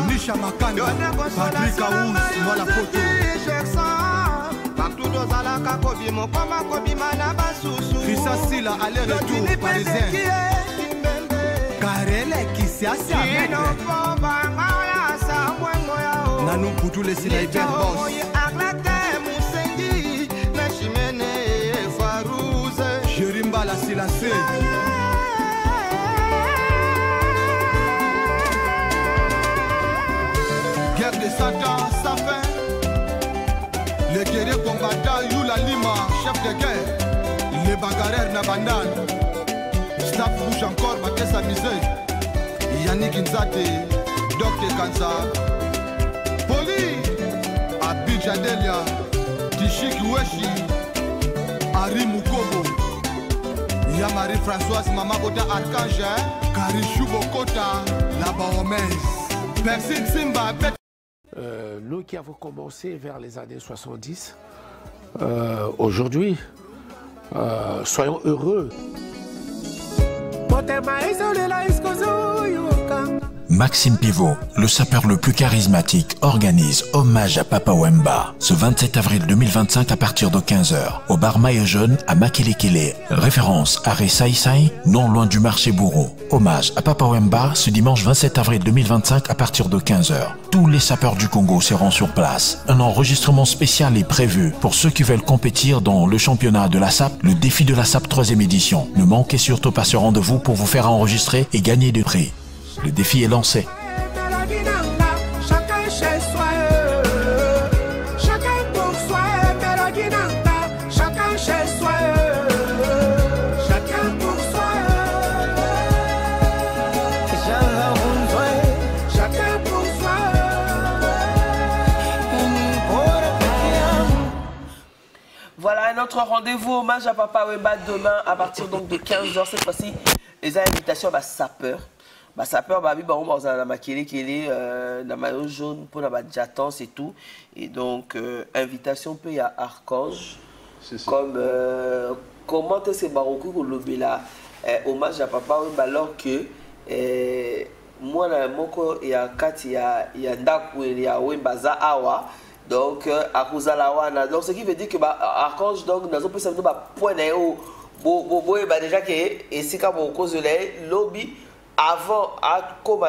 Nisha Makanda, Patrick Aouz, moi la photo. Chrissa Silla, aller-retour parisien. Karele qui s'y assit Nanou Poudou, les Sinaïbert Boss. Jerimba la Silassé. Guerre de Satan, ça fait. Les guerriers combattants, Yula Lima, chef de guerre. Les bagarreurs Nabandan. Staff rouge encore, Batessa Misé. Yannick Nzate, Dr Kanza. Poli, Abidjadelia, Tishik Weshi, Harry Mukobo. Yamari Françoise, Mama Kota Archange, Karichou Bokota, la Baomès. Merci Simba. Nous qui avons commencé vers les années 70, aujourd'hui, soyons heureux. Maxime Pivot, le sapeur le plus charismatique, organise hommage à Papa Wemba ce 27 avril 2025 à partir de 15h au bar Maille Jaune à Makelekele. Référence Arrêt Saïsaï, non loin du marché Bourreau. Hommage à Papa Wemba ce dimanche 27 avril 2025 à partir de 15h. Tous les sapeurs du Congo seront sur place. Un enregistrement spécial est prévu pour ceux qui veulent compétir dans le championnat de la SAP, le défi de la SAP 3e édition. Ne manquez surtout pas ce rendez-vous pour vous faire enregistrer et gagner des prix. Le défi est lancé. Chacun chez soi, chacun pour soi, chacun chez soi, chacun pour soi, chacun pour soi. Voilà notre rendez-vous hommage à Papa Wemba demain à partir donc de 15h. Cette fois-ci, les invitations à sapeur. Sapeur, on a Makelekele, na maillot jaune pour la Jatance et tout. Et donc, invitation peut y à Archange. Comme, comment est-ce que Marocco le là hommage à Papa Wemba alors que moi, il y a 4, il y a Ndaku, il y a Wembaza Awa. Donc, à Kouzalawana. Donc, ce qui veut dire que Archange, donc, nous avons pu savoir que point déjà que et si quand on cause le lobby avant comme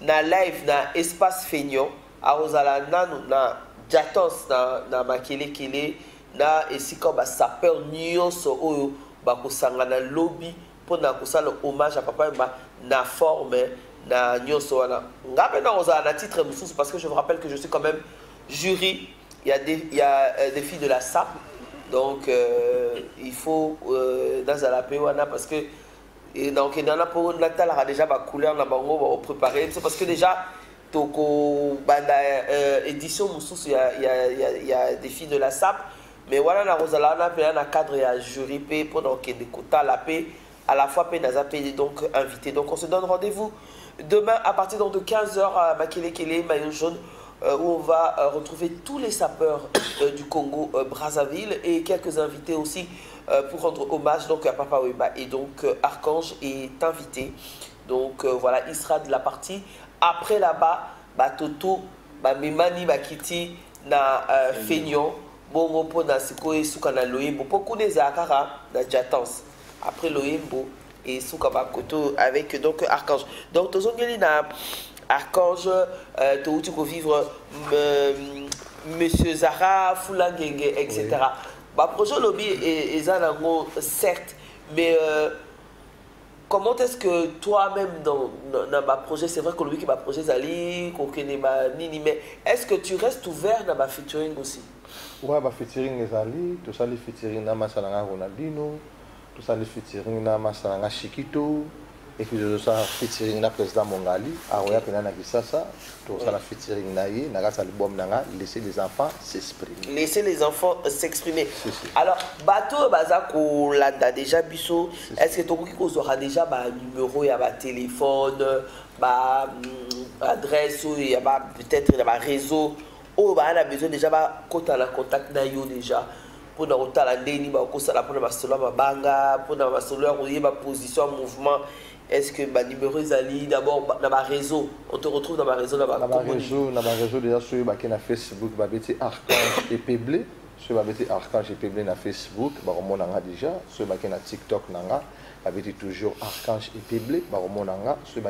na live na espace feignon à Rosala na Jatons na Makelekele na et si quand sapeur nyonso oyo bakosanga na lobby pour na kosala hommage à Papa Wemba na forme na nyonso wana ngape na Rosala na titre mususu parce que je vous rappelle que je suis quand même jury. Il y a des filles de la SAP. Donc, il faut dans la Péwana parce que donc dans la Péwana, Natal a déjà ma couleur, na bango préparé. C'est parce que déjà, toko banda édition il y a des filles de la SAP. Mais voilà, na Rosala, on a un cadre et un jury pour donc des quotas la paix à la fois paix donc invité. Donc on se donne rendez-vous demain à partir donc de 15h à Makelekele, maillot jaune. Où on va retrouver tous les sapeurs du Congo Brazzaville et quelques invités aussi pour rendre hommage donc à Papa Wemba. Et donc Archange est invité. Donc voilà, il sera de la partie. Après là-bas, Toto, Memani, Bakiti, na Feignon, Bongo po na Siko et Souka na Loyembo. Beaucoup des Akara na Jatans. Après Loyembo et Souka Bakoto avec donc Archange. Donc Tozongeli na Archange, tu peux vivre Monsieur Zara, Foulangenge, etc. Oui. Projet lobby est certes, mais comment est-ce que toi-même dans ma projet, c'est vrai que lui qui m'a projet Zali, mais est-ce que tu restes ouvert dans ma featuring aussi? Ouais, ma featuring Zali, tout ça les featuring na Masalanga Ronaldinho, tout ça les featuring na Masalanga Chiquito. Et puis je suis featuring le président Mongali, Aroya Penana Kisasa, tout ça la featuring naïe, naga album nanga, laisser les enfants s'exprimer. Laisser les enfants s'exprimer. Alors, bateau bazako landa déjà biso, est-ce que tu aura déjà un numéro, il y a un téléphone, adresse, il y a peut-être un réseau, ou on a besoin déjà de contact naïo déjà. Pour nous retrouver pour nous position mouvement. Est-ce que le numéro est d'abord dans ma réseau? On te retrouve dans ma réseau. Dans ma réseau déjà sur Facebook, Archange et Péblé. Sur Archange et Péblé sur Facebook, on déjà. Sur TikTok, toujours Archange et Péblé. Sur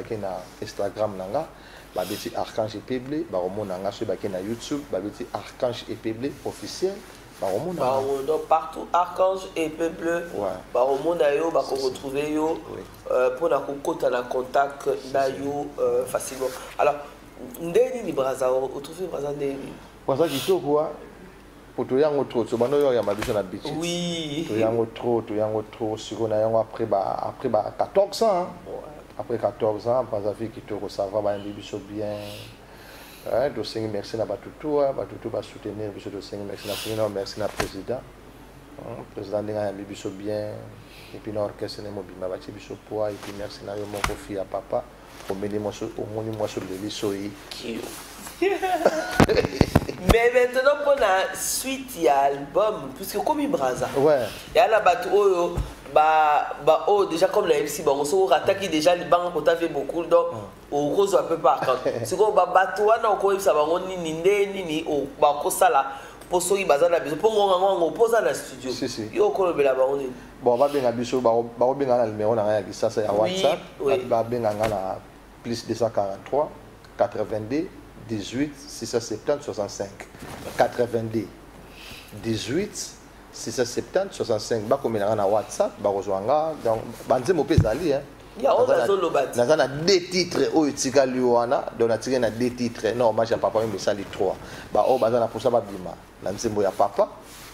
Instagram, Archange et Péblé. Sur YouTube, Archange et Péblé officiel. Donc partout, Archange et Peuple, au monde va retrouver pour la contact facilement. Alors, Ndeni Braza, vous trouvez Braza Ndeni? Braza qui est quoi? Pour tout le monde, tu as ma habitude. Oui. Tu as trop, sur après 14 ans. Après 14 ans, Braza qui est ça va bien. Merci à Batutu, Batutu va soutenir le dossier. Merci à président. Le président a mis bien. Et puis l'orchestre est mobile, et puis merci à mon confié à papa pour m'aider sur le lycée. Mais maintenant pour la suite, il y a l'album, puisque comme il Braza. Ouais. Il y a la bateau. Déjà comme la MC, on se attaque déjà les banques, on fait beaucoup, donc on cause un peu par contre. C'est comme bateau, on a ça va on ni au bakosala pour ceux qui basent la maison pour on pose dans le studio. Il faut qu'on le là on est. Bon, on va bien abisso, on va bien le numéro na ça c'est WhatsApp, on va bien na plus 243 82 18 670 65 82 18 670 65 bakomela na WhatsApp bakozwanga donc banze mopezali hein ya on a solo bati na deux titres o etikali wana donc na tika na deux titres non moi j'ai papa mais ça les trois ba o bazana pour ça ba bima na nzembo ya papa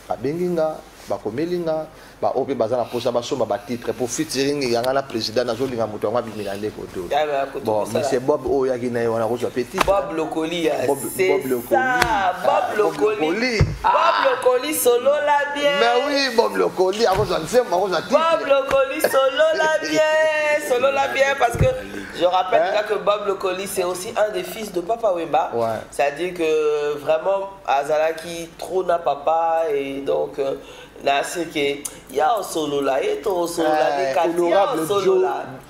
babenginga bakomelinga ba o pe bazana pour ça ba soma ba titre pour featuring yanga na président na zolinga moto ngwa bimila ndeko to bon monsieur Bob o ya kina wana ko petit Bob Locoli c'est ça Bob Locoli solo la bien mais oui Bob Locoli avant ça Bob Locoli solo la bien parce que je rappelle déjà que Bob Locoli c'est aussi un des fils de Papa Wemba. C'est-à-dire que vraiment Azala qui trône à papa et donc là c'est que il y a un solo là et ton solo là honorable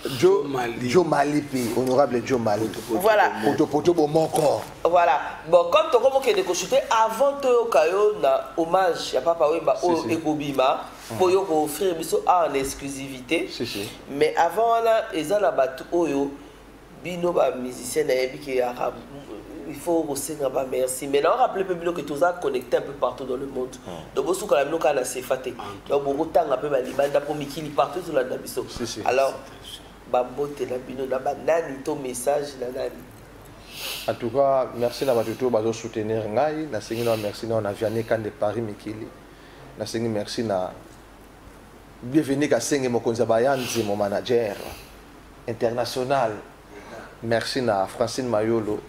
Joe Malipi honorable Joe Malipi voilà poto bon mon corps voilà bon comme tu comme que de consulter avant to kayo na hommage à Papa Wemba au Ekobima pour yo offrir biso en exclusivité mais avant là ezala batu oyo bino ba musicien na yebi ki arabe il faut aussi merci mais là on rappelle peu que tout ça connecté un peu partout dans le monde donc beaucoup quand même on a c'est faté donc beaucoup temps un peu balibanda pour mikili partout sur la dabiso alors babote la bino na banani ton message na nani en tout cas merci na batuto bazo soutenir ngai na sengi na merci na on a Vianney kan de Paris mikili na sengi merci na bienvenue à sengi mokonza bayanzi mon manager international. Merci à Francine Mayolo,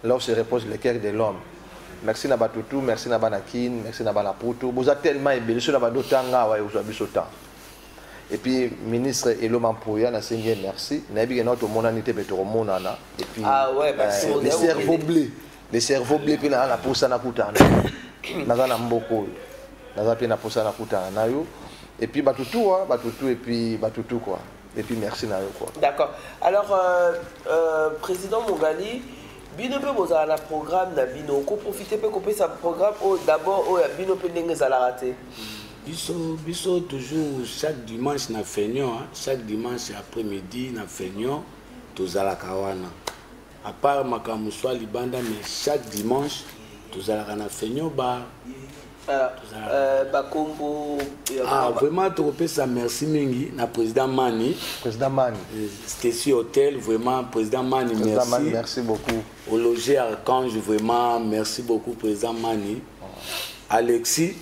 là où se repose le cœur de l'homme. Merci à Batutu, merci à Banakin, merci à Banaputu. Vous avez tellement aimé, vous avez temps. Et puis, ministre Elo Mampouya, merci. Et puis, les cerveaux bleus. Les cerveaux bleus, puis la pousse à Nakutana. Nazana Mboko. Nazapina pousse à Nakutana. Et puis, Batutu, et puis Batutu, quoi. Et puis merci Nayo quoi. D'accord. Alors président Mongali, bino pe boza na programme na bino ko profiter pe ko pe sa programme d'abord bino pe ndenge za la rater. Biso toujours chaque dimanche na feignant, chaque dimanche après-midi na feignant tozala kawana. À part makamuswa libanda mais chaque dimanche tozala na feignant ba Bakombo vraiment tu ça merci mingi na président Mani Stacy Hotel vraiment président Mani merci beaucoup au loger Archange vraiment merci beaucoup président Mani Alexis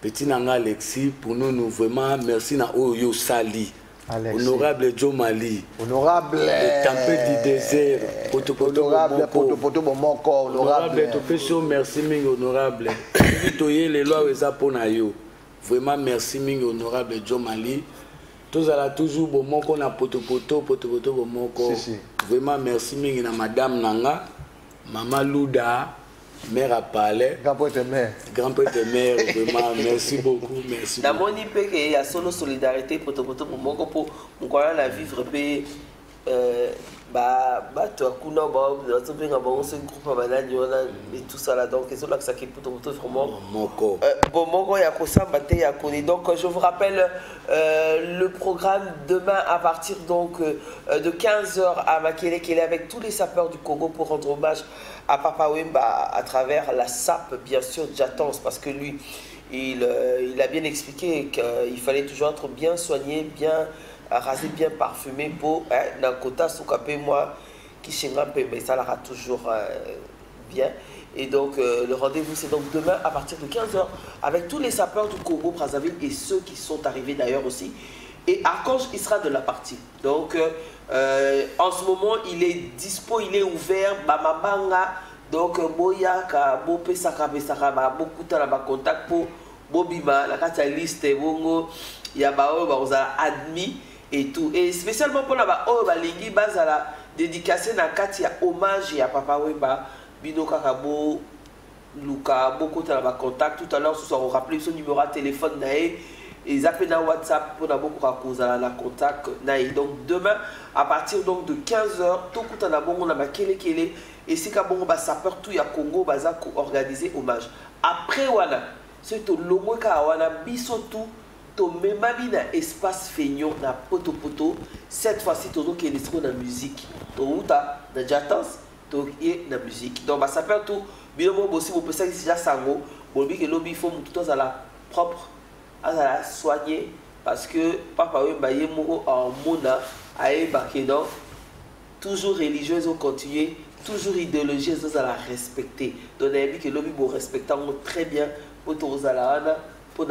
petit nanga Alexis pour nous vraiment merci na Oyo Sali Honorable Joe Mali. Honorable. Le tempête du désert. Honorable Poto Bomoko. Honorable Topesio, merci mingi honorable. Toye les lois aux vraiment merci mingi honorable Joe Mali. Tous à la toujours Bomoko na Poto Bomoko. Vraiment merci mingi na madame Nanga, Maman Louda. Mère à Palais. Grand-père mère. Grand-père mère, vraiment, merci beaucoup, merci beaucoup. Dans mon IP, il y a solo solidarité pour la vivre et tout ça là, donc c'est là que ça qui peut vraiment donc je vous rappelle le programme demain à partir donc de 15h à Makelekele avec tous les sapeurs du Congo pour rendre hommage à Papa Wemba à travers la SAP bien sûr Jatons, parce que lui il a bien expliqué qu'il fallait toujours être bien soigné, bien rasé, bien parfumé pour d'un quota soukapé moi qui chingra mais ça l'aura toujours bien. Et donc le rendez-vous c'est donc demain à partir de 15h avec tous les sapeurs du Congo Brazzaville et ceux qui sont arrivés d'ailleurs aussi. Et Archange il sera de la partie. Donc en ce moment il est dispo, il est ouvert, Bamabanga, donc Boyaka, Bopesaka, Besaka, beaucoup de contact pour Bobima, la carte liste, Bongo, Yabao, Baoza, admis. Et tout. Et spécialement pour la Lingi Bazala, dédicacé dans Katia, hommage à Papa Wemba, Bino Kakabo, Luka, beaucoup de contact. Tout à l'heure, ce soir, on rappelait son numéro de téléphone, et ils appellent dans WhatsApp pour beaucoup de contact. Donc demain, à partir donc de 15h, tout le monde on a Kele. Et c'est qu'à bon, sapeur tout, il y a Congo, Baza, organisé hommage. Après, voilà, c'est tout le monde qui a bisotou. Même na espace feignon na poto cette fois-ci tout qui est dans la musique to uta na jatans to est na musique donc ça peut tout bien bon aussi vous pensez que déjà sango bon bi que lobby faut tout à la propre à la soigner parce que Papa Wemba yemoko en mona aé bakedo toujours religieuse au continuer toujours idéologie aux à la respecter donc na bi que lobby bon respectant très bien pour tous à la pour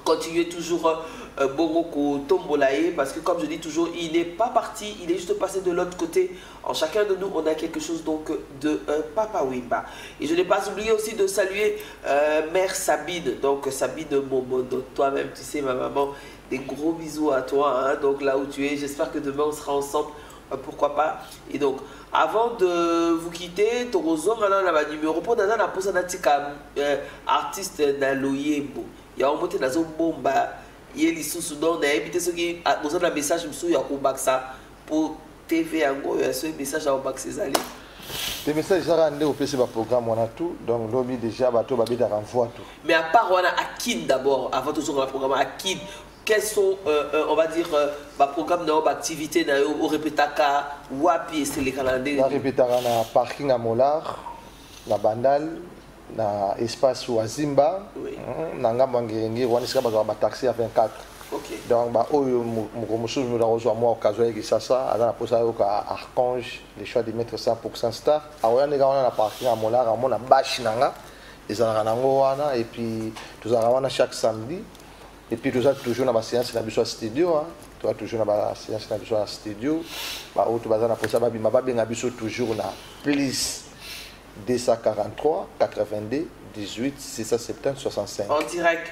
continuer toujours Boroko Tombolaye parce que comme je dis toujours il n'est pas parti, il est juste passé de l'autre côté. En chacun de nous on a quelque chose donc de Papa Wemba. Et je n'ai pas oublié aussi de saluer Mère Sabine, donc Sabine Momono, toi-même tu sais ma maman, des gros bisous à toi hein, donc là où tu es, j'espère que demain on sera ensemble. Pourquoi pas. Et donc avant de vous quitter Torozo maintenant on a un numéro pour Nana la pose artiste na loyembo il y a un monté dans bomba il est sous donc on a évité ceux qui a besoin d'un message monsieur ya ça pour TV ango il y a ce message à Obax César les messages ça rendé au PC programme on a tout donc lobby déjà bateau babi da renvoi tout mais à part on a Akid d'abord avant toujours on a programme Akid. Quels sont, on va dire, programmes d'activité au Répétaka, Wapi et c'est les calendriers? On Répétaka na parking à Molar, na Bandal, na espace Ouazimba, na Ngambangeringi, on est capable de taxi à 24. Donc, nous avons moi occasion de ça, à la pose à Archange, les choix de mettre 100% staff. Alors, on a na parking à Molar, on a Bachinanga, et puis nous avons chaque samedi. Et puis tu as toujours dans la séance dans le studio, tu as toujours dans la séance dans le studio, tu vas pour ça toujours na plus 243 82 18 670 65. En direct.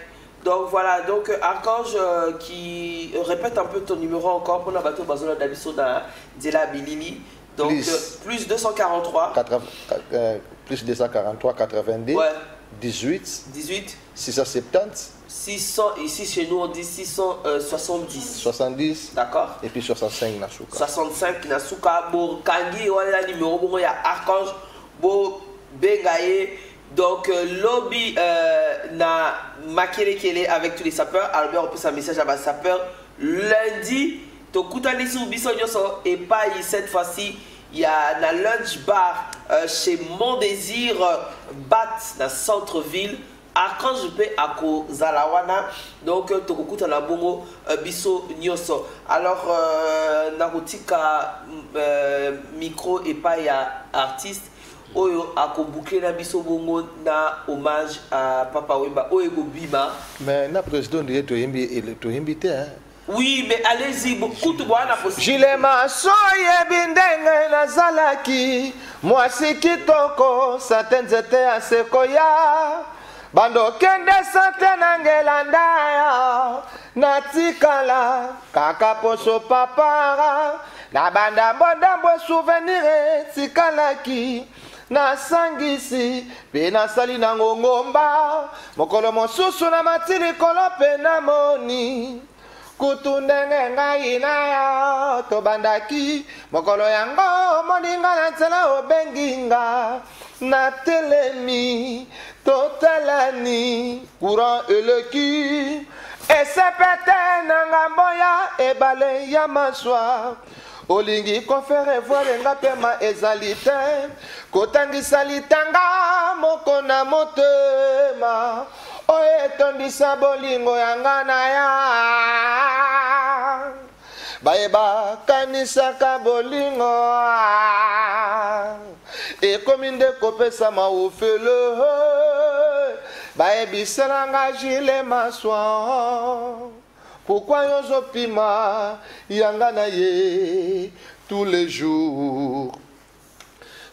Donc voilà, donc Archange qui répète un peu ton numéro encore pour la bateau Bazola d'Abisso de la Bilili. Donc plus 243 plus 243 82 18 670 600, ici chez nous on dit 670. 70. D'accord. Et puis 65 Nasuka. 65 Nasuka. Bon, Kangi, on a le numéro, bon, il y a Archange, bon, Bengaye. Donc, lobby na Makelekele avec tous les sapeurs. Albert, on peut un message à ma sapeur. Lundi, Tokutani Soubiso Nyoso et pas cette fois-ci. Il y a un lunch bar chez Mon Désir Bat, dans centre-ville. Archange P Ako Zalawana, donc Tokukuta la Bongo Biso Nyoso. Alors, Narutika micro et pas y a artiste. oyo akoboucler na biso bongo na hommage à Papa Wemba oyo bima. Mais na président de to invité hein. Oui, mais allez-y, beaucoup de bois na possible. Gile masoye bindenge na zalaki, mwasi kitoko satenzete asekoya. Bando kende sante nangelandaya, natikala kaka poso papara. Na banda mbodambwe souvenir tikalaki, na sangisi pe na sali na ngongomba. Mokolo mosusu na matili kolope na moni. Kutu ndenge ngai na ya tobandaki, mokolo yango moninga na nzela obenginga. Na telemi totalani courant eleki, esepete na ngambo ya ebale ya maswa. Olingi confere voile nga pema ezalite, kotangisa litanga moko na motema. Oye tondisa bolingo yanga na ya, baeba kanisa ka bolingo. Ekomi nde kopesa maufele, baebisela nga Gile Maswa. Pourquoi yozo pima yanga na ye tous les jours?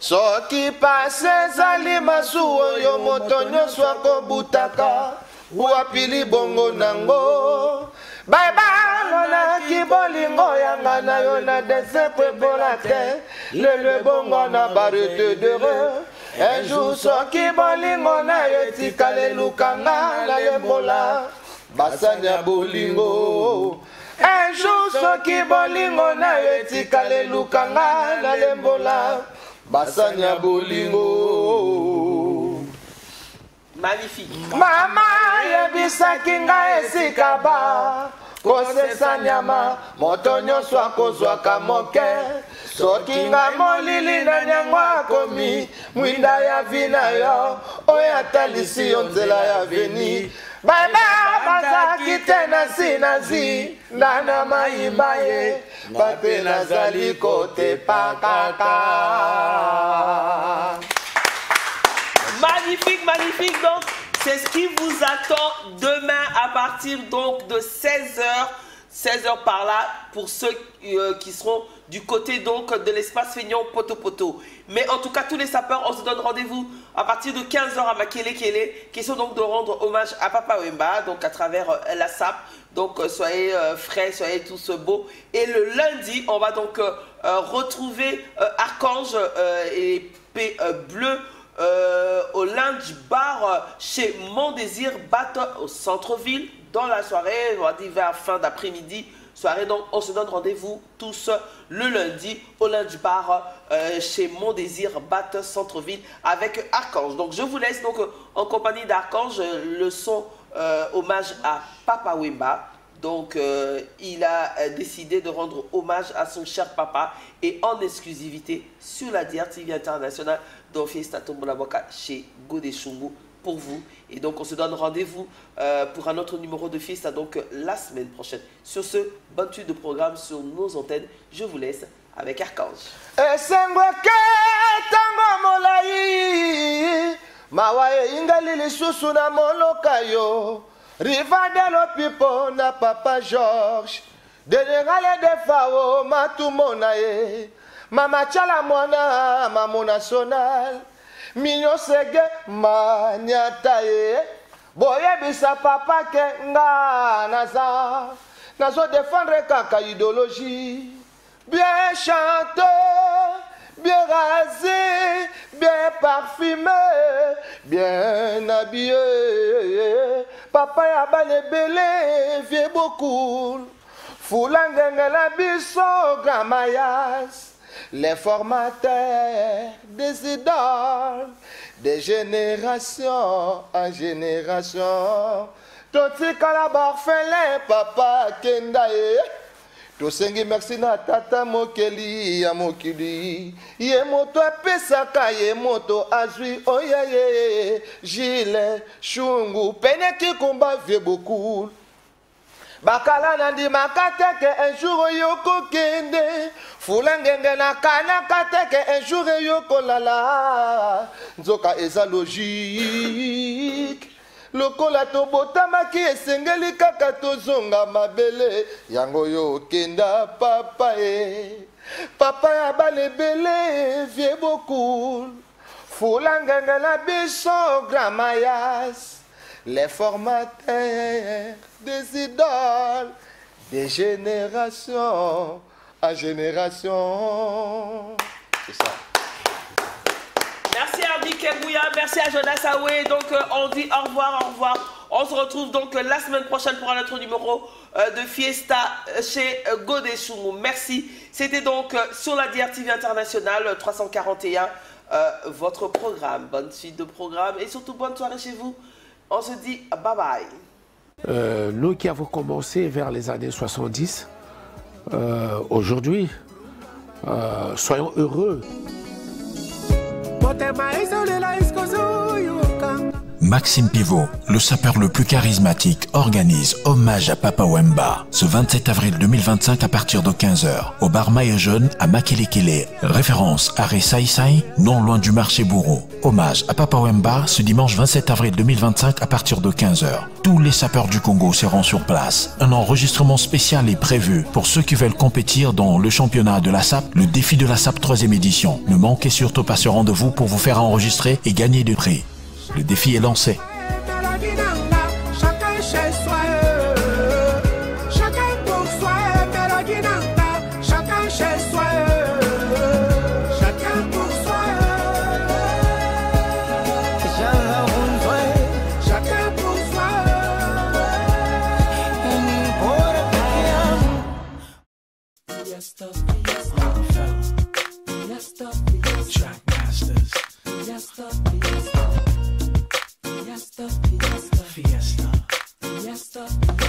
Soki pase zali masuo yo moto nyonso akobutaka, wapili bongo nango. Bye bye na kibolingo yanga na yo na desepe bolate, le bongo na barete d'heureux. Un jour soki bolingo na yo tikale lukanga na lembola, basanya bolingo. Un jour soki bolingo na yo tikale lukanga na lembola, basanya bolingo. Magnifique. Mama yebisaki nga esika ba, kosesa nyama moto nyonso akozwaka moke. Soki nga molili na nyango akomi mwinda ya vi na yo, oyo atalisi yo nzela ya veni. Baba bazaki te na sinazi nana mayimba ye, bape nazali kote pakaka. Magnifique, magnifique. Donc, c'est ce qui vous attend demain à partir donc de 16h. 16h par là pour ceux qui seront du côté donc de l'espace Feignon Poto. Mais en tout cas, tous les sapeurs, on se donne rendez-vous à partir de 15h à Makele, question donc de rendre hommage à Papa Wemba, donc à travers la SAP. Donc soyez frais, soyez tous beaux. Et le lundi, on va donc retrouver Archange et P bleu au Lunch Bar chez Mon Désir Batte au centre-ville. Dans la soirée, on va dire vers fin d'après-midi, soirée, donc on se donne rendez-vous tous le lundi au Lunch Bar chez Mon Désir Batte centre-ville avec Archange. Donc je vous laisse donc en compagnie d'Archange le son hommage à Papa Wemba. Donc il a décidé de rendre hommage à son cher papa et en exclusivité sur la DRTV internationale dans Fiesta Tombolaboka chez Godé Chungu pour vous. Et donc on se donne rendez-vous pour un autre numéro de Fiesta donc la semaine prochaine. Sur ce, bonne suite de programme sur nos antennes. Je vous laisse avec Archange. Rivadelo pipo na Papa George, Denegale de Fao matumonaye, Mama Chala mwana mamona sonal, Minyo sege manyataye, Boye bisa papa ke nga nazo défendre kaka idéologie, bien chanté, bien rasé, bien parfumé, bien habillé. Papa ya bane belé, vieux beaucoup. Foulangenge la biso gramayas. Les formateurs des idoles, de génération en génération. Toti kalabor fele papa kendaye. Tosengi merci na tata mokeli ya mokili. Ye moto apesaka ye moto azwi oyeye. Gile Chungu pene ki komba vie beaucoup. bakala nandimaka teke un jour yokokende fulangenge nakanaka teke un jour yokolala nzoka eza logique lokola tobotamaki esengeli kaka tozonga mabele yango yokenda papa e papa ya balebele vie beaucoup fulangenge na biso gramayas les formateurs des idoles, des générations à génération. C'est ça. Merci à Mickey Bouya, merci à Jonas Aoué. Donc on dit au revoir, au revoir. On se retrouve donc la semaine prochaine pour un autre numéro de Fiesta chez Godeshumu. Merci. C'était donc sur la DRTV Internationale 341, votre programme. Bonne suite de programme et surtout bonne soirée chez vous. On se dit bye bye. Nous qui avons commencé vers les années 70, aujourd'hui, soyons heureux. Maxime Pivot, le sapeur le plus charismatique, organise hommage à Papa Wemba ce 27 avril 2025 à partir de 15h au bar Maillot Jaune à Makelekele. Référence Arrêt Saïsaï, non loin du marché Bourreau. Hommage à Papa Wemba ce dimanche 27 avril 2025 à partir de 15h. Tous les sapeurs du Congo seront sur place. Un enregistrement spécial est prévu pour ceux qui veulent compétir dans le championnat de la SAP, le défi de la SAP 3e édition. Ne manquez surtout pas ce rendez-vous pour vous faire enregistrer et gagner des prix. Le défi est lancé. Chacun chez soi, chacun pour soi, chacun chez soi, chacun pour soi, chacun pour soi. Trackmasters. Fiesta.